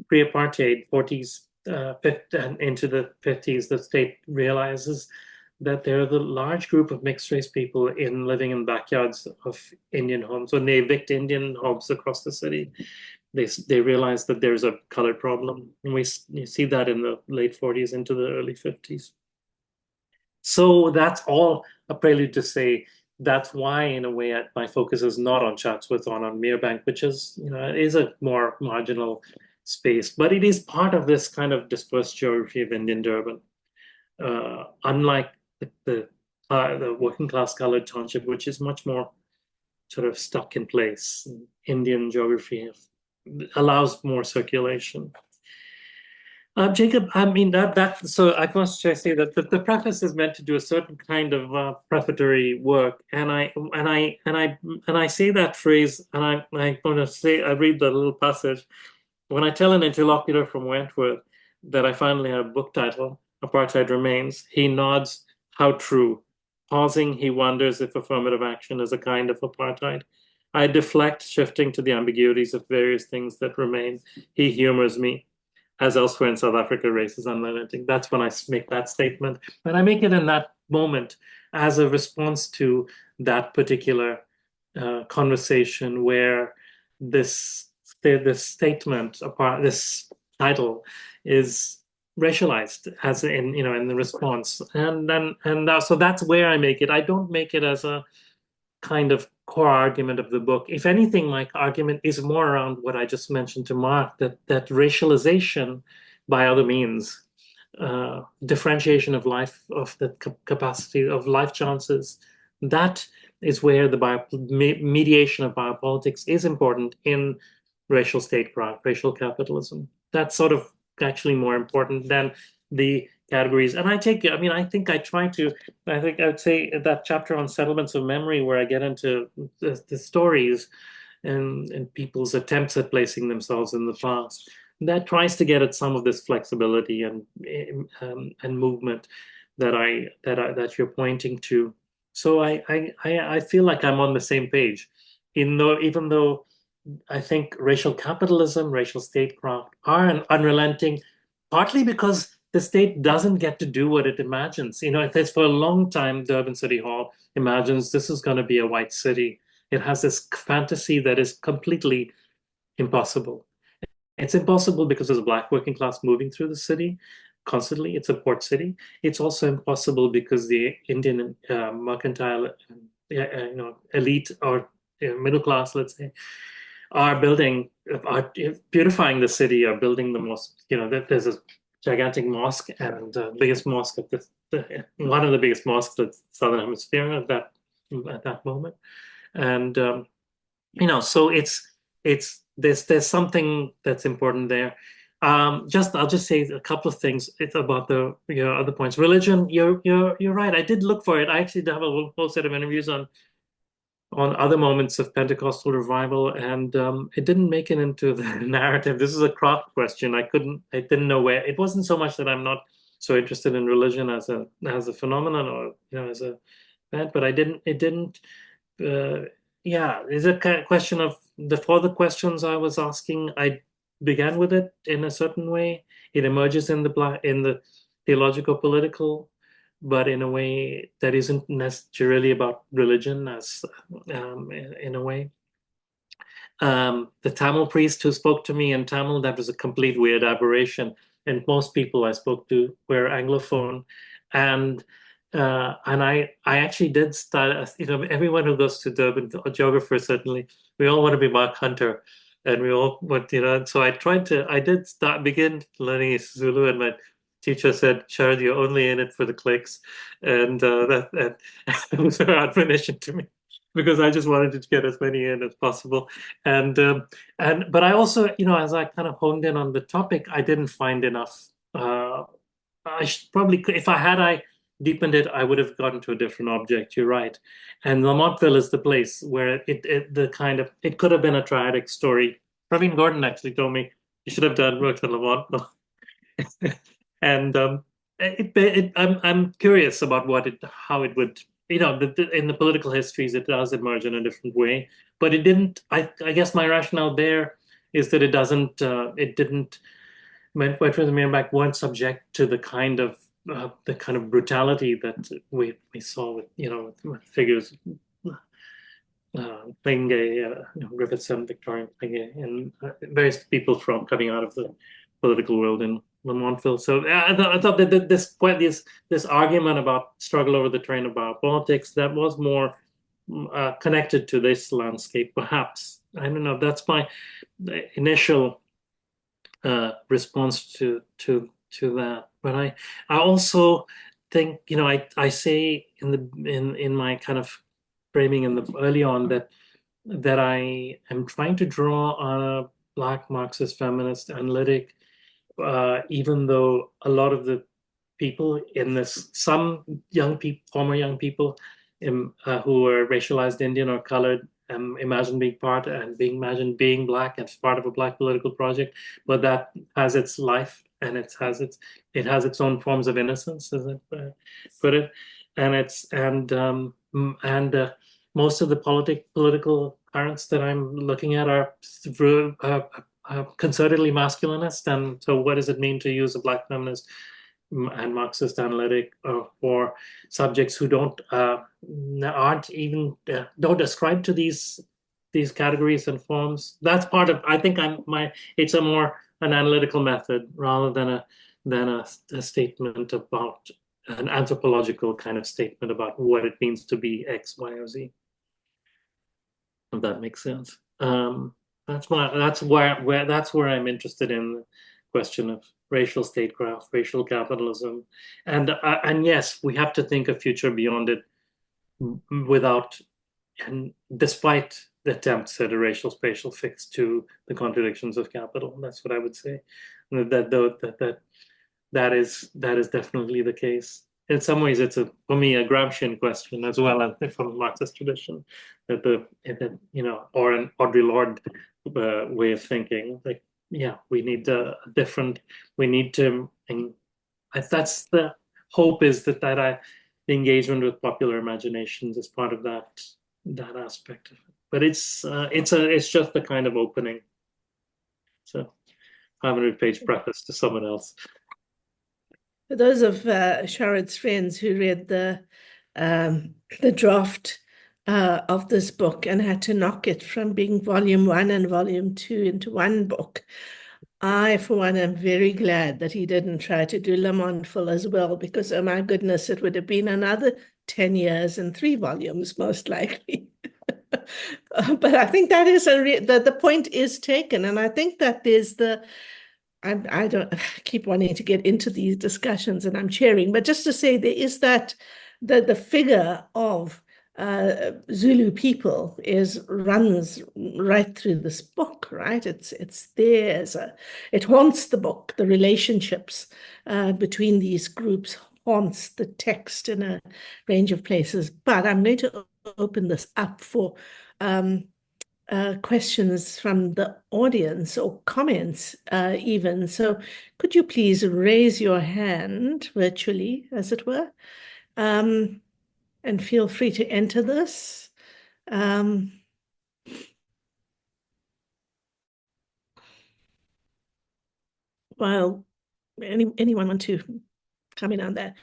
pre-apartheid 40s, and into the 50s, the state realizes that there are the large group of mixed race people living in backyards of Indian homes. When they evict Indian homes across the city, they realize that there's a color problem. And you see that in the late 40s into the early 50s. So that's all a prelude to say that's why, in a way, my focus is not on Chatsworth or on Merebank, which is, is a more marginal space, but it is part of this kind of dispersed geography of Indian Durban. Unlike the working class colored township, which is much more sort of stuck in place, Indian geography allows more circulation. Jacob, I mean so I must say that the preface is meant to do a certain kind of prefatory work, and I say that phrase, and I'm going to say, I read the little passage. When I tell an interlocutor from Wentworth that I finally have a book title, Apartheid Remains, he nods, how true. Pausing, he wonders if affirmative action is a kind of apartheid. I deflect, shifting to the ambiguities of various things that remain. He humors me. As elsewhere in South Africa, race is unrelenting. That's when I make that statement. And I make it in that moment as a response to that particular conversation where this statement, this title, is racialized as in the response, so that's where I make it. I don't make it as a kind of core argument of the book. If anything, my argument is more around what I just mentioned to Mark, that racialization by other means, differentiation of life, of the capacity of life chances, that is where the mediation of biopolitics is important in racial statecraft, racial capitalism. That's sort of actually more important than the categories. And I think I would say that chapter on settlements of memory, where I get into the stories and people's attempts at placing themselves in the past, that tries to get at some of this flexibility and movement that you're pointing to. So I feel like I'm on the same page, even though I think racial capitalism, racial statecraft are unrelenting, partly because the state doesn't get to do what it imagines. It's for a long time, Durban City Hall imagines this is going to be a white city. It has this fantasy that is completely impossible. It's impossible because there's a Black working class moving through the city constantly. It's a port city. It's also impossible because the Indian mercantile, elite or middle class, let's say, are beautifying the city, are building the most, there's a gigantic mosque, and biggest mosque of one of the biggest mosques of the Southern Hemisphere at that moment. And so there's something that's important there. I'll just say a couple of things. It's about the other points. Religion, you're right. I did look for it. I actually did have a whole set of interviews on other moments of Pentecostal revival, and it didn't make it into the narrative. This is a craft question. I didn't know where. It wasn't so much that I'm not so interested in religion as a phenomenon, or as a event, but it didn't. It's a question of for the questions I was asking. I began with it in a certain way. It emerges in the theological political, but in a way that isn't necessarily about religion, as in a way. The Tamil priest who spoke to me in Tamil, that was a complete weird aberration. And most people I spoke to were Anglophone. And I actually did start, everyone who goes to Durban, a geographer certainly, we all want to be Mark Hunter. And we all want, so I did begin learning Zulu, and my teacher said, Sharad, you're only in it for the clicks. And that was her admonition to me, because I just wanted to get as many in as possible. But I also, as I kind of honed in on the topic, I didn't find enough. I should probably, if I deepened it, I would have gotten to a different object. You're right. And Lamontville is the place where it could have been a triadic story. Praveen Gordon actually told me you should have worked on Lamontville. And I'm curious about how it would in the political histories, it does emerge in a different way. But it didn't. I guess my rationale there is that it didn't. Wet Rhythm and Back weren't subject to the kind of brutality that we saw with figures playing gay, Griffiths and Victorian playing gay, and various people from coming out of the political world in Lamontville. So I thought that this argument about struggle over the train about politics, that was more connected to this landscape, perhaps. I don't know. That's my initial response to that. But I also think, I say in my kind of framing early on that I am trying to draw on a Black Marxist feminist analytic, even though a lot of the people in this, some former young people who are racialized Indian or colored, imagine being Black as part of a Black political project, but that has its life and it has its own forms of innocence, as I put it, and most of the political currents that I'm looking at are concertedly masculinist. And so, what does it mean to use a Black feminist and Marxist analytic for subjects who don't ascribe to these categories and forms? That's part of. I think it's a more an analytical method rather than a statement about an anthropological kind of statement about what it means to be X, Y, or Z. If that makes sense. That's where I'm interested in the question of racial statecraft, racial capitalism, and yes, we have to think a future beyond it, despite the attempts at a racial spatial fix to the contradictions of capital. That's what I would say. That is definitely the case. In some ways, it's for me a Gramscian question as well as from the Marxist tradition, or an Audre Lorde way of thinking. Like, yeah, we need a different. We need to. And that's the hope, is that the engagement with popular imaginations is part of that aspect of it. But it's just the kind of opening. So, 500-page preface to someone else. For those of Sharad's friends who read the draft of this book and had to knock it from being volume 1 and volume 2 into one book, I, for one, am very glad that he didn't try to do Lamontville as well, because, oh my goodness, it would have been another 10 years and 3 volumes, most likely. But I think that is the point is taken, and I think that there's I don't keep wanting to get into these discussions, and I'm cheering, but just to say there is that the figure of Zulu people runs right through this book, right? It's there it haunts the book. The relationships between these groups haunts the text in a range of places. But I'm going to open this up for questions from the audience or comments even. So could you please raise your hand virtually, as it were, and feel free to enter this. While anyone want to come in on that?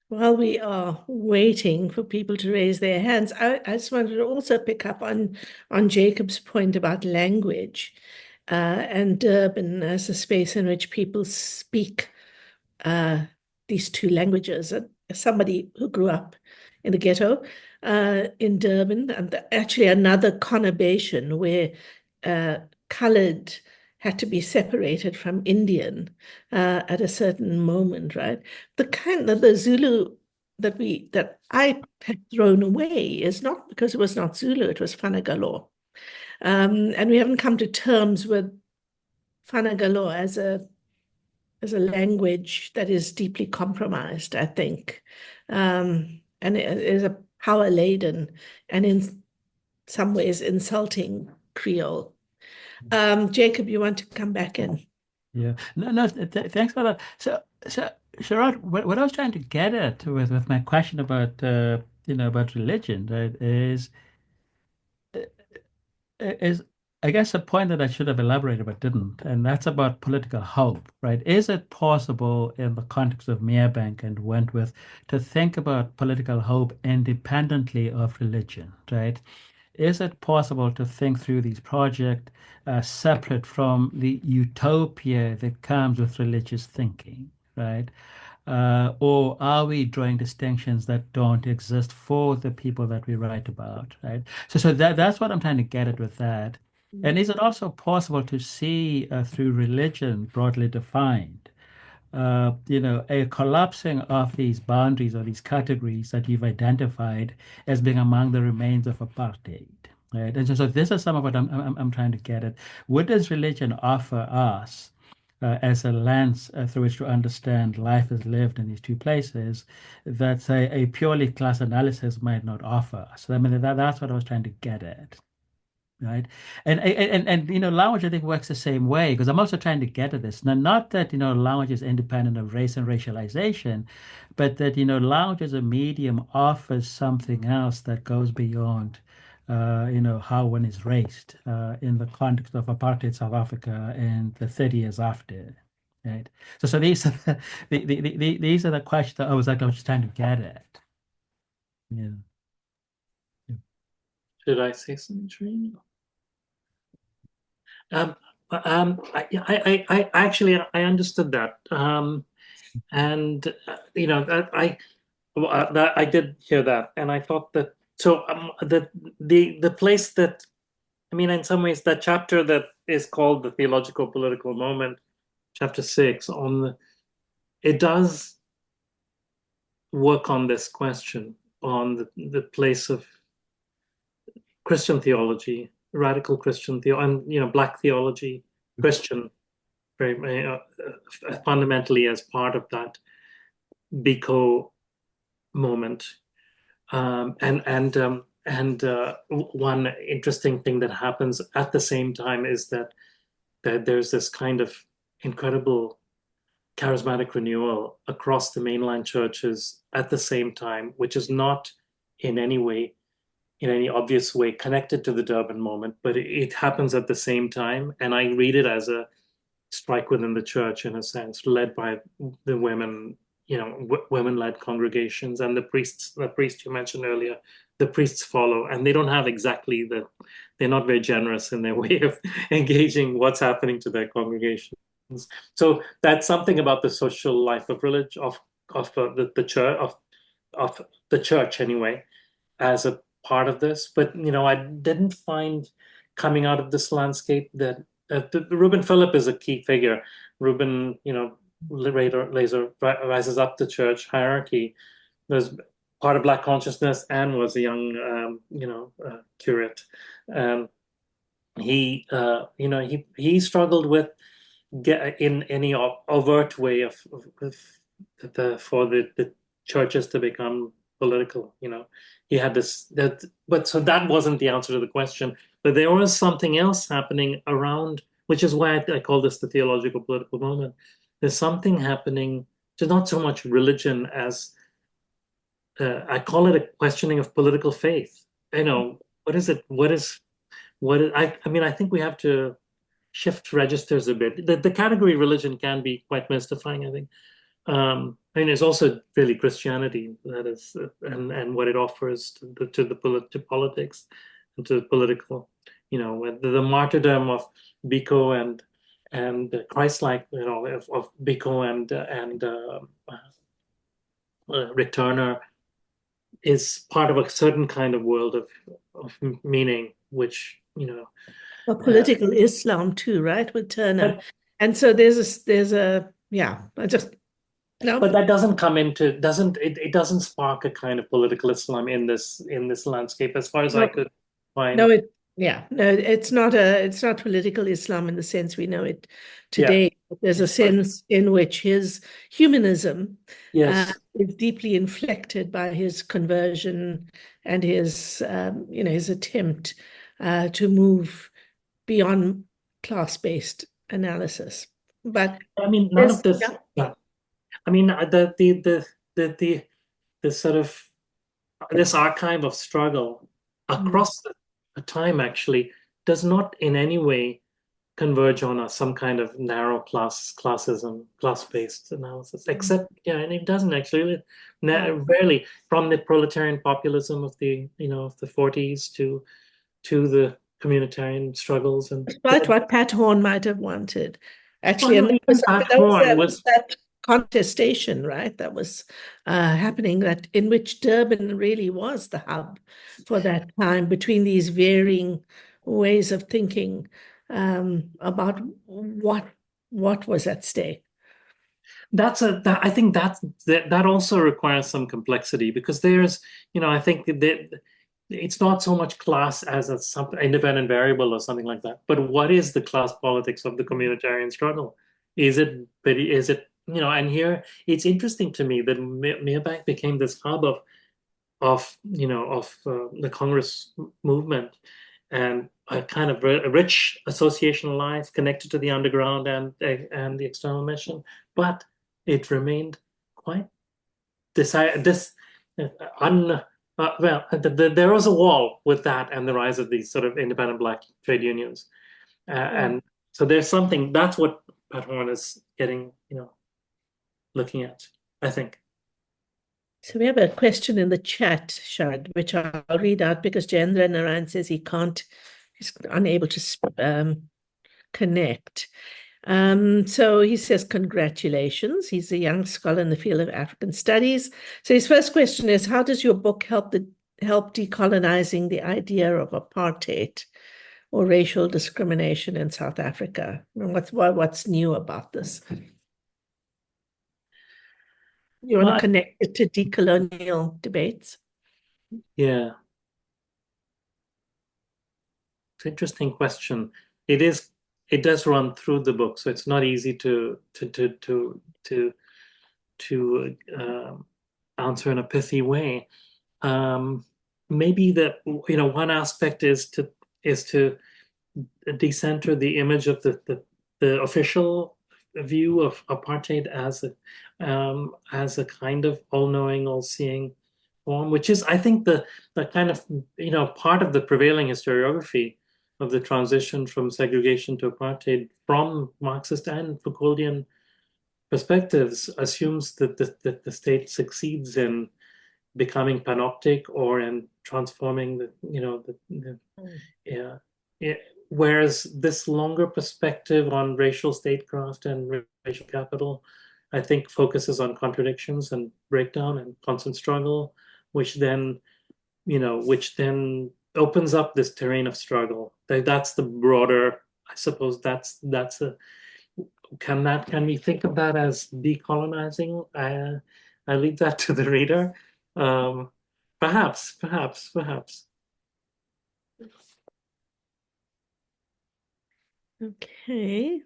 While we are waiting for people to raise their hands, I just wanted to also pick up on Jacob's point about language and Durban as a space in which people speak these two languages. As somebody who grew up in the ghetto in Durban, and actually another conurbation where colored had to be separated from Indian at a certain moment, right? The Zulu that I had thrown away is not because it was not Zulu, it was Fanagalo. And we haven't come to terms with Fanagalo as a language that is deeply compromised, I think. And it is a power-laden and in some ways insulting Creole. Jacob, you want to come back in? Yeah, no, thanks for that. So Sharad, what I was trying to get at with my question about about religion, right, is I guess a point that I should have elaborated but didn't, and that's about political hope, right? Is it possible in the context of Merebank and Wentworth to think about political hope independently of religion, right? Is it possible to think through these projects separate from the utopia that comes with religious thinking, right? Or are we drawing distinctions that don't exist for the people that we write about, right? So that's what I'm trying to get at with that. And is it also possible to see through religion broadly defined, a collapsing of these boundaries or these categories that you've identified as being among the remains of apartheid, right? And so this is some of what I'm trying to get at. What does religion offer us as a lens through which to understand life as lived in these two places that, say, a purely class analysis might not offer? So I mean that's what I was trying to get at. Right. And language I think works the same way because I'm also trying to get at this. Now, not that, language is independent of race and racialization, but that, language as a medium offers something else that goes beyond, how one is raised in the context of apartheid South Africa and the 30 years after. Right. So these are these are the questions that I was just trying to get at. Yeah. Should I say something, Shireen? I actually I understood that, and I did hear that, and I thought that the place that I mean, in some ways, that chapter that is called the theological political moment, chapter 6, it does work on this question on the place of Christian theology, radical Christian theology, and Black theology, Christian, very fundamentally as part of that Biko moment. One interesting thing that happens at the same time is that there's this kind of incredible charismatic renewal across the mainline churches at the same time, which is not in any way, in any obvious way, connected to the Durban moment, but it happens at the same time. And I read it as a strike within the church, in a sense, led by the women, women-led congregations, and the priest you mentioned earlier, the priests follow, and they don't have exactly they're not very generous in their way of engaging what's happening to their congregations. So that's something about the social life of religion, of the church, of the church anyway, as a part of this. But I didn't find coming out of this landscape that Reuben Phillip is a key figure. Reuben, later rises up the church hierarchy. Was part of Black consciousness and was a young, curate. He struggled with in any overt way for the churches to become political. He had but so that wasn't the answer to the question. But there was something else happening around, which is why I call this the theological political moment. There's something happening to not so much religion as I call it a questioning of political faith. What is it? I think we have to shift registers a bit. The category religion can be quite mystifying, I think. It's also really Christianity that is, and what it offers to politics and to political, the martyrdom of Biko and Christ-like, of Biko and Rick Turner is part of a certain kind of world of meaning, which political Islam too, right, with Turner. And so there's a but that doesn't come into it doesn't spark a kind of political Islam in this landscape as far as I could find. It's not political Islam in the sense we know it today. Yeah. There's a sense in which his humanism yes. is deeply inflected by his conversion and his his attempt to move beyond class-based analysis. But I mean, none of this. Yeah. I mean, the sort of this archive of struggle across the time actually does not in any way converge on some kind of narrow classism, class-based analysis, except, yeah, and it doesn't actually, rarely, from the proletarian populism of the, of the 40s to the communitarian struggles. And despite what Pat Horn might have wanted, actually, well, and even Pat that Horn was that contestation, right? That was happening, that in which Durban really was the hub for that time between these varying ways of thinking about what was at stake. I think that also requires some complexity, because there's, I think that it's not so much class as some independent variable or something like that, but what is the class politics of the communitarian struggle? Is it, and here it's interesting to me that Meerbank became this hub of the Congress movement, and a kind of a rich associational life connected to the underground and the external mission, but it remained quite there was a wall with that and the rise of these sort of independent Black trade unions, and so there's something that's what Pat Horn is getting, looking at, I think. So we have a question in the chat, Sharad, which I'll read out because Jendra Narayan says he's unable to connect. So he says, congratulations. He's a young scholar in the field of African studies. So his first question is, how does your book help decolonizing the idea of apartheid or racial discrimination in South Africa? And what's new about this? You want to connect it to decolonial debates? Yeah. It's an interesting question. It does run through the book, so it's not easy to answer in a pithy way. Maybe that, one aspect is to decenter the image of the official view of apartheid as a kind of all-knowing, all-seeing form, which is, I think, the kind of part of the prevailing historiography of the transition from segregation to apartheid from Marxist and Foucauldian perspectives assumes that the state succeeds in becoming panoptic or in transforming whereas this longer perspective on racial statecraft and racial capital, I think, focuses on contradictions and breakdown and constant struggle, which then opens up this terrain of struggle. That's the broader, I suppose. Can we think of that as decolonizing? I leave that to the reader. Perhaps. Okay.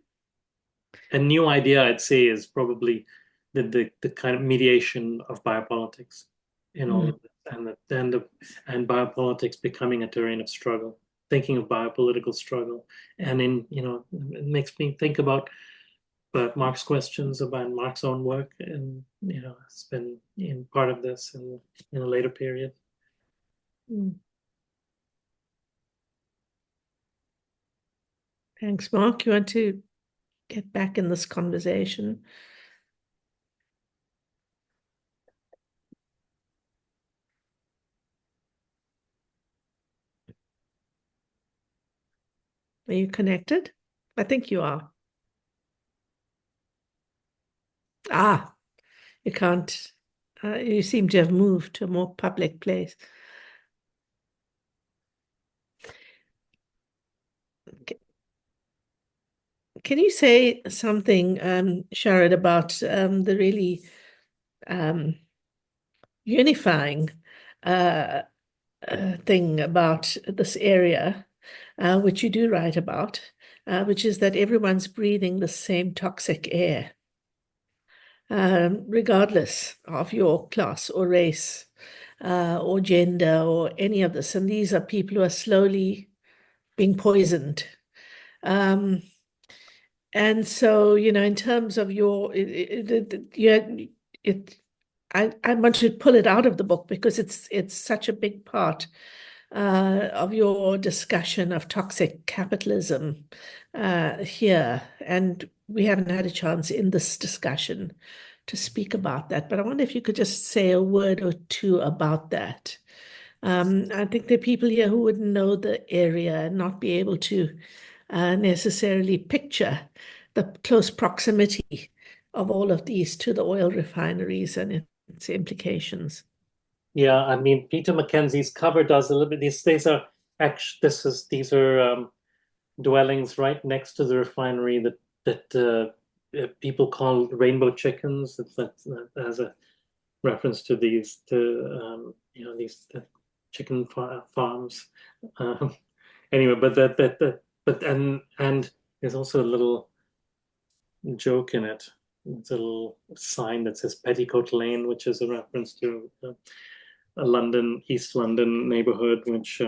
A new idea, I'd say, is probably the kind of mediation of biopolitics in all of this, and biopolitics becoming a terrain of struggle, thinking of biopolitical struggle, and it makes me think about Marx's questions about Marx's own work, and it's been in part of this in a later period. Thanks, Mark. You want to get back in this conversation? Are you connected? I think you are. You can't. You seem to have moved to a more public place. Can you say something, Sharad, about the really unifying thing about this area, which you do write about, which is that everyone's breathing the same toxic air, regardless of your class or race or gender or any of this. And these are people who are slowly being poisoned. And so, in terms of your, I want to pull it out of the book because it's such a big part of your discussion of toxic capitalism here, and we haven't had a chance in this discussion to speak about that. But I wonder if you could just say a word or two about that. I think there are people here who would know the area and not be able to necessarily picture the close proximity of all of these to the oil refineries and its implications. Yeah, I mean, Peter Mackenzie's cover does a little bit. These are actually these are dwellings right next to the refinery that people call rainbow chickens. That as a reference to these these chicken farms. Anyway, and there's also a little joke in it. It's a little sign that says Petticoat Lane, which is a reference to a East London neighborhood, which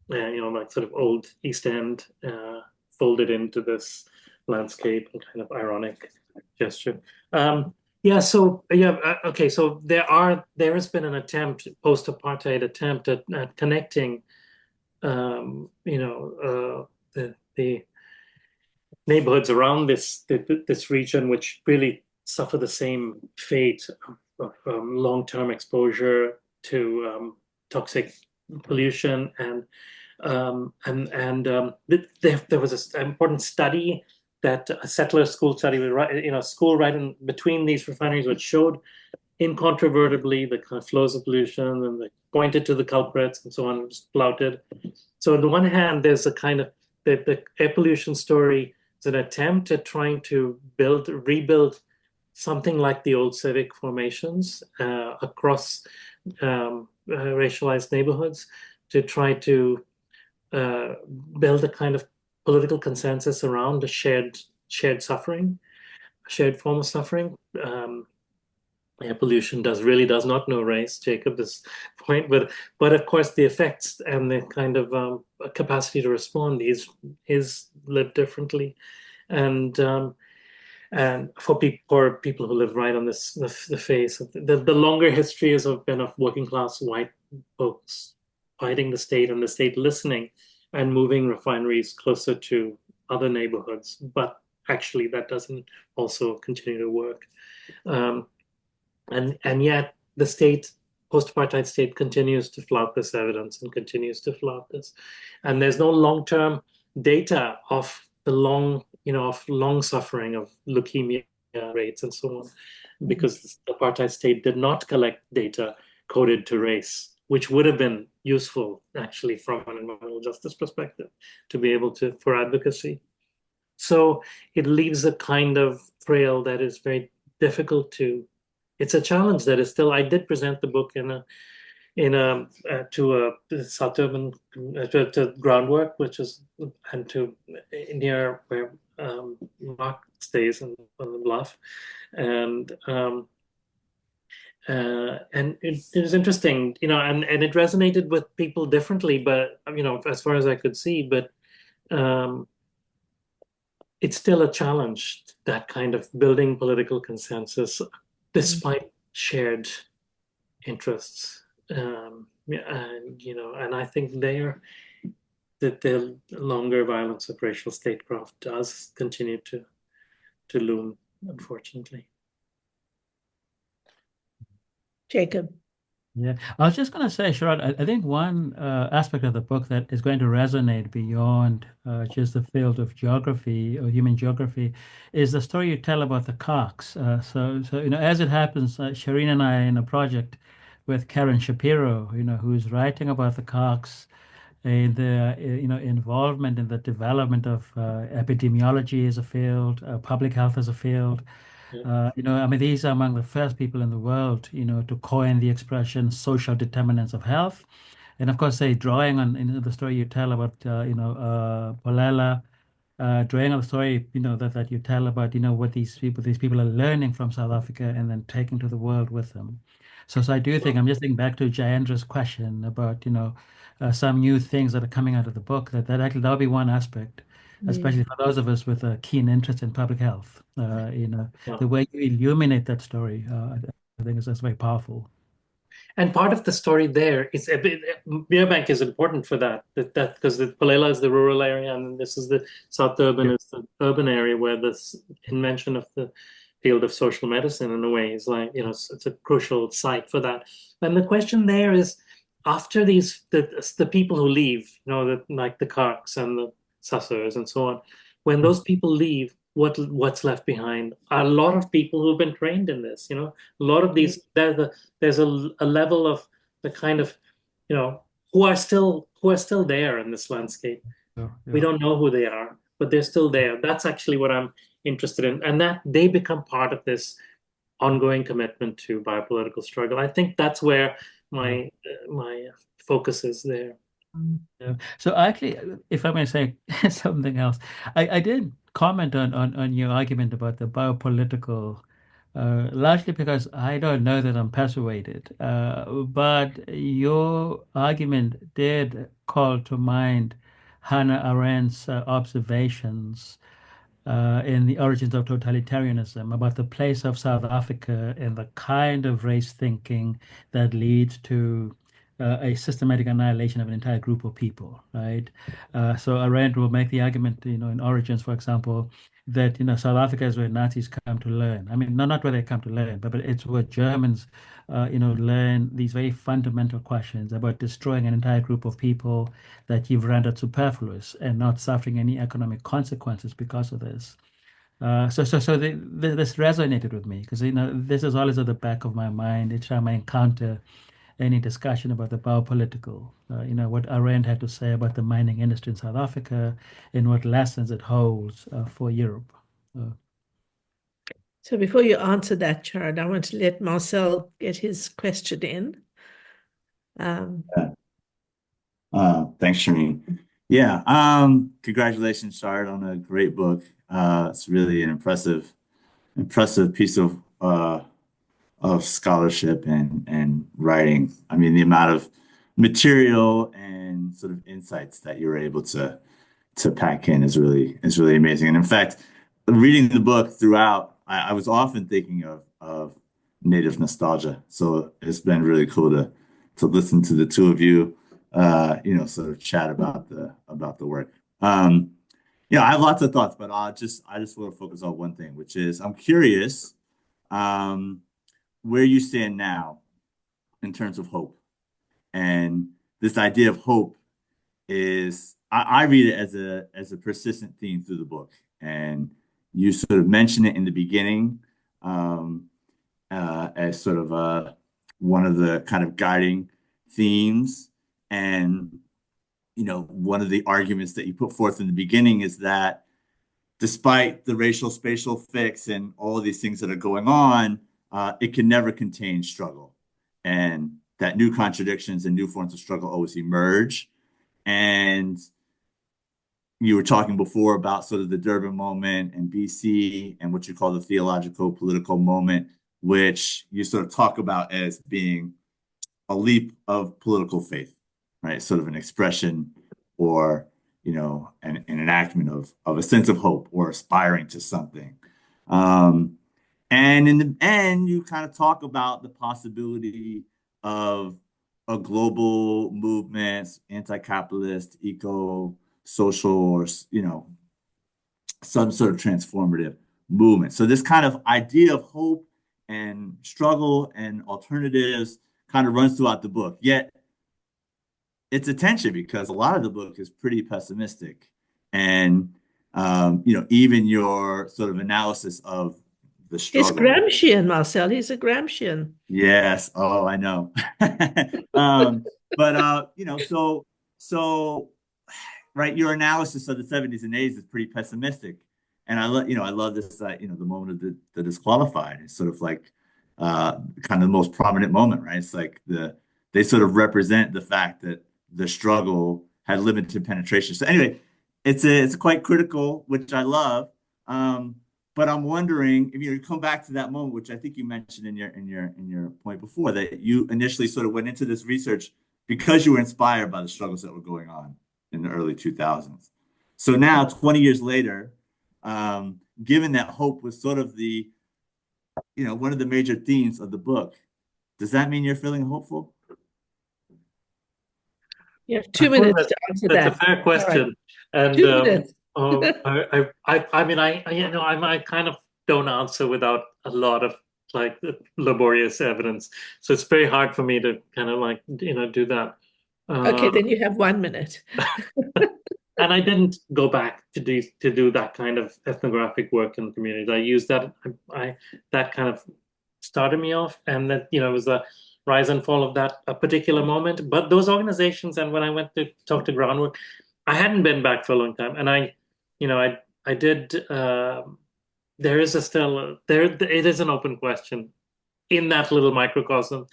like sort of old East End, folded into this landscape, and kind of ironic gesture. Okay. So there has been an attempt, post-apartheid attempt at connecting, the neighborhoods around this region, which really suffer the same fate of long-term exposure to toxic pollution, and there was an important study, that a settler school study, school right in between these refineries, which showed incontrovertibly the kind of flows of pollution, and they pointed to the culprits and so on, flouted. So on the one hand, there's a kind of the air pollution story is an attempt at trying to rebuild something like the old civic formations across racialized neighborhoods, to try to build a kind of political consensus around a shared suffering, a shared form of suffering. Air pollution really does not know race, Jacob, this point, but of course the effects and the kind of capacity to respond is lived differently, and for people who live right on the face of the longer history has been of working class white folks fighting the state, and the state listening and moving refineries closer to other neighborhoods. But actually, that doesn't also continue to work. And yet, the state, post-apartheid state, continues to flout this evidence and continues to flout this. And there's no long-term data of the long suffering of leukemia rates and so on, because the apartheid state did not collect data coded to race, which would have been useful actually from an environmental justice perspective to be able to, for advocacy. So it leaves a kind of trail that is very difficult to. It's a challenge that is still. I did present the book to South Urban to Groundwork, which is and to near where Mark stays on the bluff, and it was interesting, and it resonated with people differently, but as far as I could see, but it's still a challenge, that kind of building political consensus despite shared interests. And I think that the longer violence of racial statecraft does continue to loom, unfortunately. Jacob. Yeah, I was just going to say, Sharad, I think one aspect of the book that is going to resonate beyond just the field of geography or human geography is the story you tell about the Cox. So as it happens, Shireen and I are in a project with Karen Shapiro, who's writing about the Cox and the involvement in the development of epidemiology as a field, public health as a field. I mean, these are among the first people in the world, to coin the expression social determinants of health. And of course, drawing on the story you tell about, Polela, drawing on the story, that you tell about, what these people are learning from South Africa and then taking to the world with them. So I do think, I'm just thinking back to Jayendra's question about, some new things that are coming out of the book, that'll be one aspect, especially for those of us with a keen interest in public health. The way you illuminate that story, I think it's very powerful. And part of the story there is Beerbank is important for that because the Palela is the rural area and this is the South Urban is the urban area where this invention of the field of social medicine in a way is like, it's a crucial site for that. And the question there is, after the people who leave, like the Karks and the Sassers and so on, when those people leave, what's left behind are a lot of people who've been trained in this. A lot of these there's a level of the kind of who are still there in this landscape. We don't know who they are, but they're still there. That's actually what I'm interested in, and that they become part of this ongoing commitment to biopolitical struggle. I think that's where my focus is there. Yeah. So actually, if I may say something else, I did comment on your argument about the biopolitical, largely because I don't know that I'm persuaded. But your argument did call to mind Hannah Arendt's observations in The Origins of Totalitarianism about the place of South Africa in the kind of race thinking that leads to a systematic annihilation of an entire group of people, right? So Arendt will make the argument, in Origins, for example, that South Africa is where Nazis come to learn. I mean, not where they come to learn, but it's where Germans, learn these very fundamental questions about destroying an entire group of people that you've rendered superfluous and not suffering any economic consequences because of this. This resonated with me because this is always at the back of my mind each time I encounter any discussion about the biopolitical. What Arendt had to say about the mining industry in South Africa and what lessons it holds for Europe. So before you answer that, Chard, I want to let Marcel get his question in. Thanks, Shireen. Yeah, congratulations, Sharad, on a great book. It's really an impressive piece of scholarship and writing. I mean, the amount of material and sort of insights that you're able to pack in is really amazing. And in fact, reading the book throughout, I was often thinking of native nostalgia. So it's been really cool to listen to the two of you, sort of chat about the work. I have lots of thoughts, but I just want to focus on one thing, which is I'm curious where you stand now in terms of hope. And this idea of hope is I read it as a persistent theme through the book. And you sort of mention it in the beginning as sort of one of the kind of guiding themes. And one of the arguments that you put forth in the beginning is that despite the racial spatial fix and all of these things that are going on, it can never contain struggle, and that new contradictions and new forms of struggle always emerge. And you were talking before about sort of the Durban moment and BC and what you call the theological political moment, which you sort of talk about as being a leap of political faith, right? Sort of an expression or, an enactment of a sense of hope or aspiring to something. And in the end, you kind of talk about the possibility of a global movement, anti-capitalist, eco-social, or, some sort of transformative movement. So this kind of idea of hope and struggle and alternatives kind of runs throughout the book. Yet it's a tension because a lot of the book is pretty pessimistic. And, even your sort of analysis of the struggle. He's Gramscian, Marcel. He's a Gramscian. Yes. Oh, I know. So right, your analysis of the 70s and 80s is pretty pessimistic. And I love this, the moment of the disqualified. It's sort of like kind of the most prominent moment, right? It's like they sort of represent the fact that the struggle had limited penetration. So anyway, it's quite critical, which I love. But I'm wondering if you come back to that moment, which I think you mentioned in your point before, that you initially sort of went into this research because you were inspired by the struggles that were going on in the early 2000s. So now, 20 years later, given that hope was sort of the one of the major themes of the book. Does that mean you're feeling hopeful? You have 2 minutes to answer That's that. a fair question. And 2 minutes. I mean, I kind of don't answer without a lot of like laborious evidence. So it's very hard for me to kind of like, do that. Okay, then you have 1 minute. And I didn't go back to do that kind of ethnographic work in the communities. I used that that kind of started me off, and that it was the rise and fall of that a particular moment. But those organizations, and when I went to talk to groundwork, I hadn't been back for a long time, and I did. There is it is an open question in that little microcosm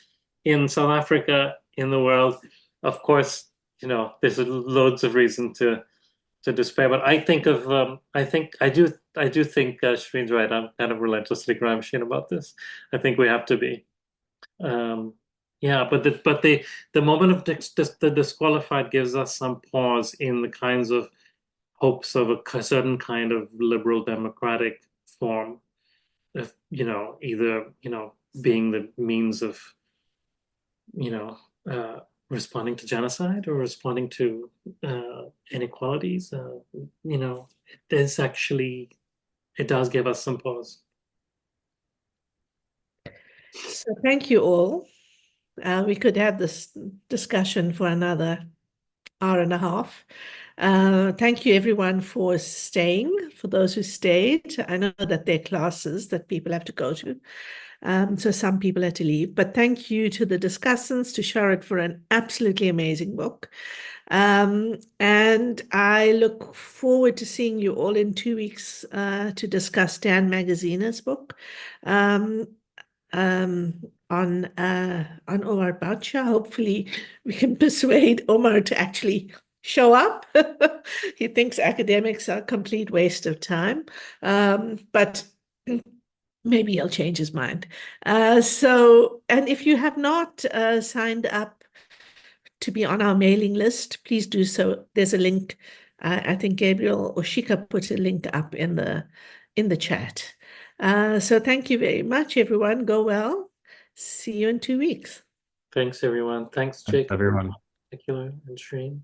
in South Africa, in the world. Of course, there's loads of reason to despair, but I think I do think Shireen's right. I'm kind of relentlessly Gramscian about this. I think we have to be. Yeah, but the moment of the disqualified gives us some pause in the kinds of hopes of a certain kind of liberal democratic form, of either being the means of responding to genocide or responding to inequalities. It does give us some pause. So thank you all. We could have this discussion for another hour and a half. Thank you everyone for staying, for those who stayed. I know that there are classes that people have to go to. So some people had to leave, but thank you to the discussants, to Sharad for an absolutely amazing book. And I look forward to seeing you all in 2 weeks to discuss Dan Magaziner's book on Omar Bacha. Hopefully we can persuade Omar to actually show up. He thinks academics are a complete waste of time, but maybe he'll change his mind. And if you have not signed up to be on our mailing list, please do so. There's a link. I think Gabriel or Shika put a link up in the chat. So thank you very much, everyone. Go well. See you in 2 weeks. Thanks, everyone. Thanks, Jake. Everyone. In particular, and Shireen.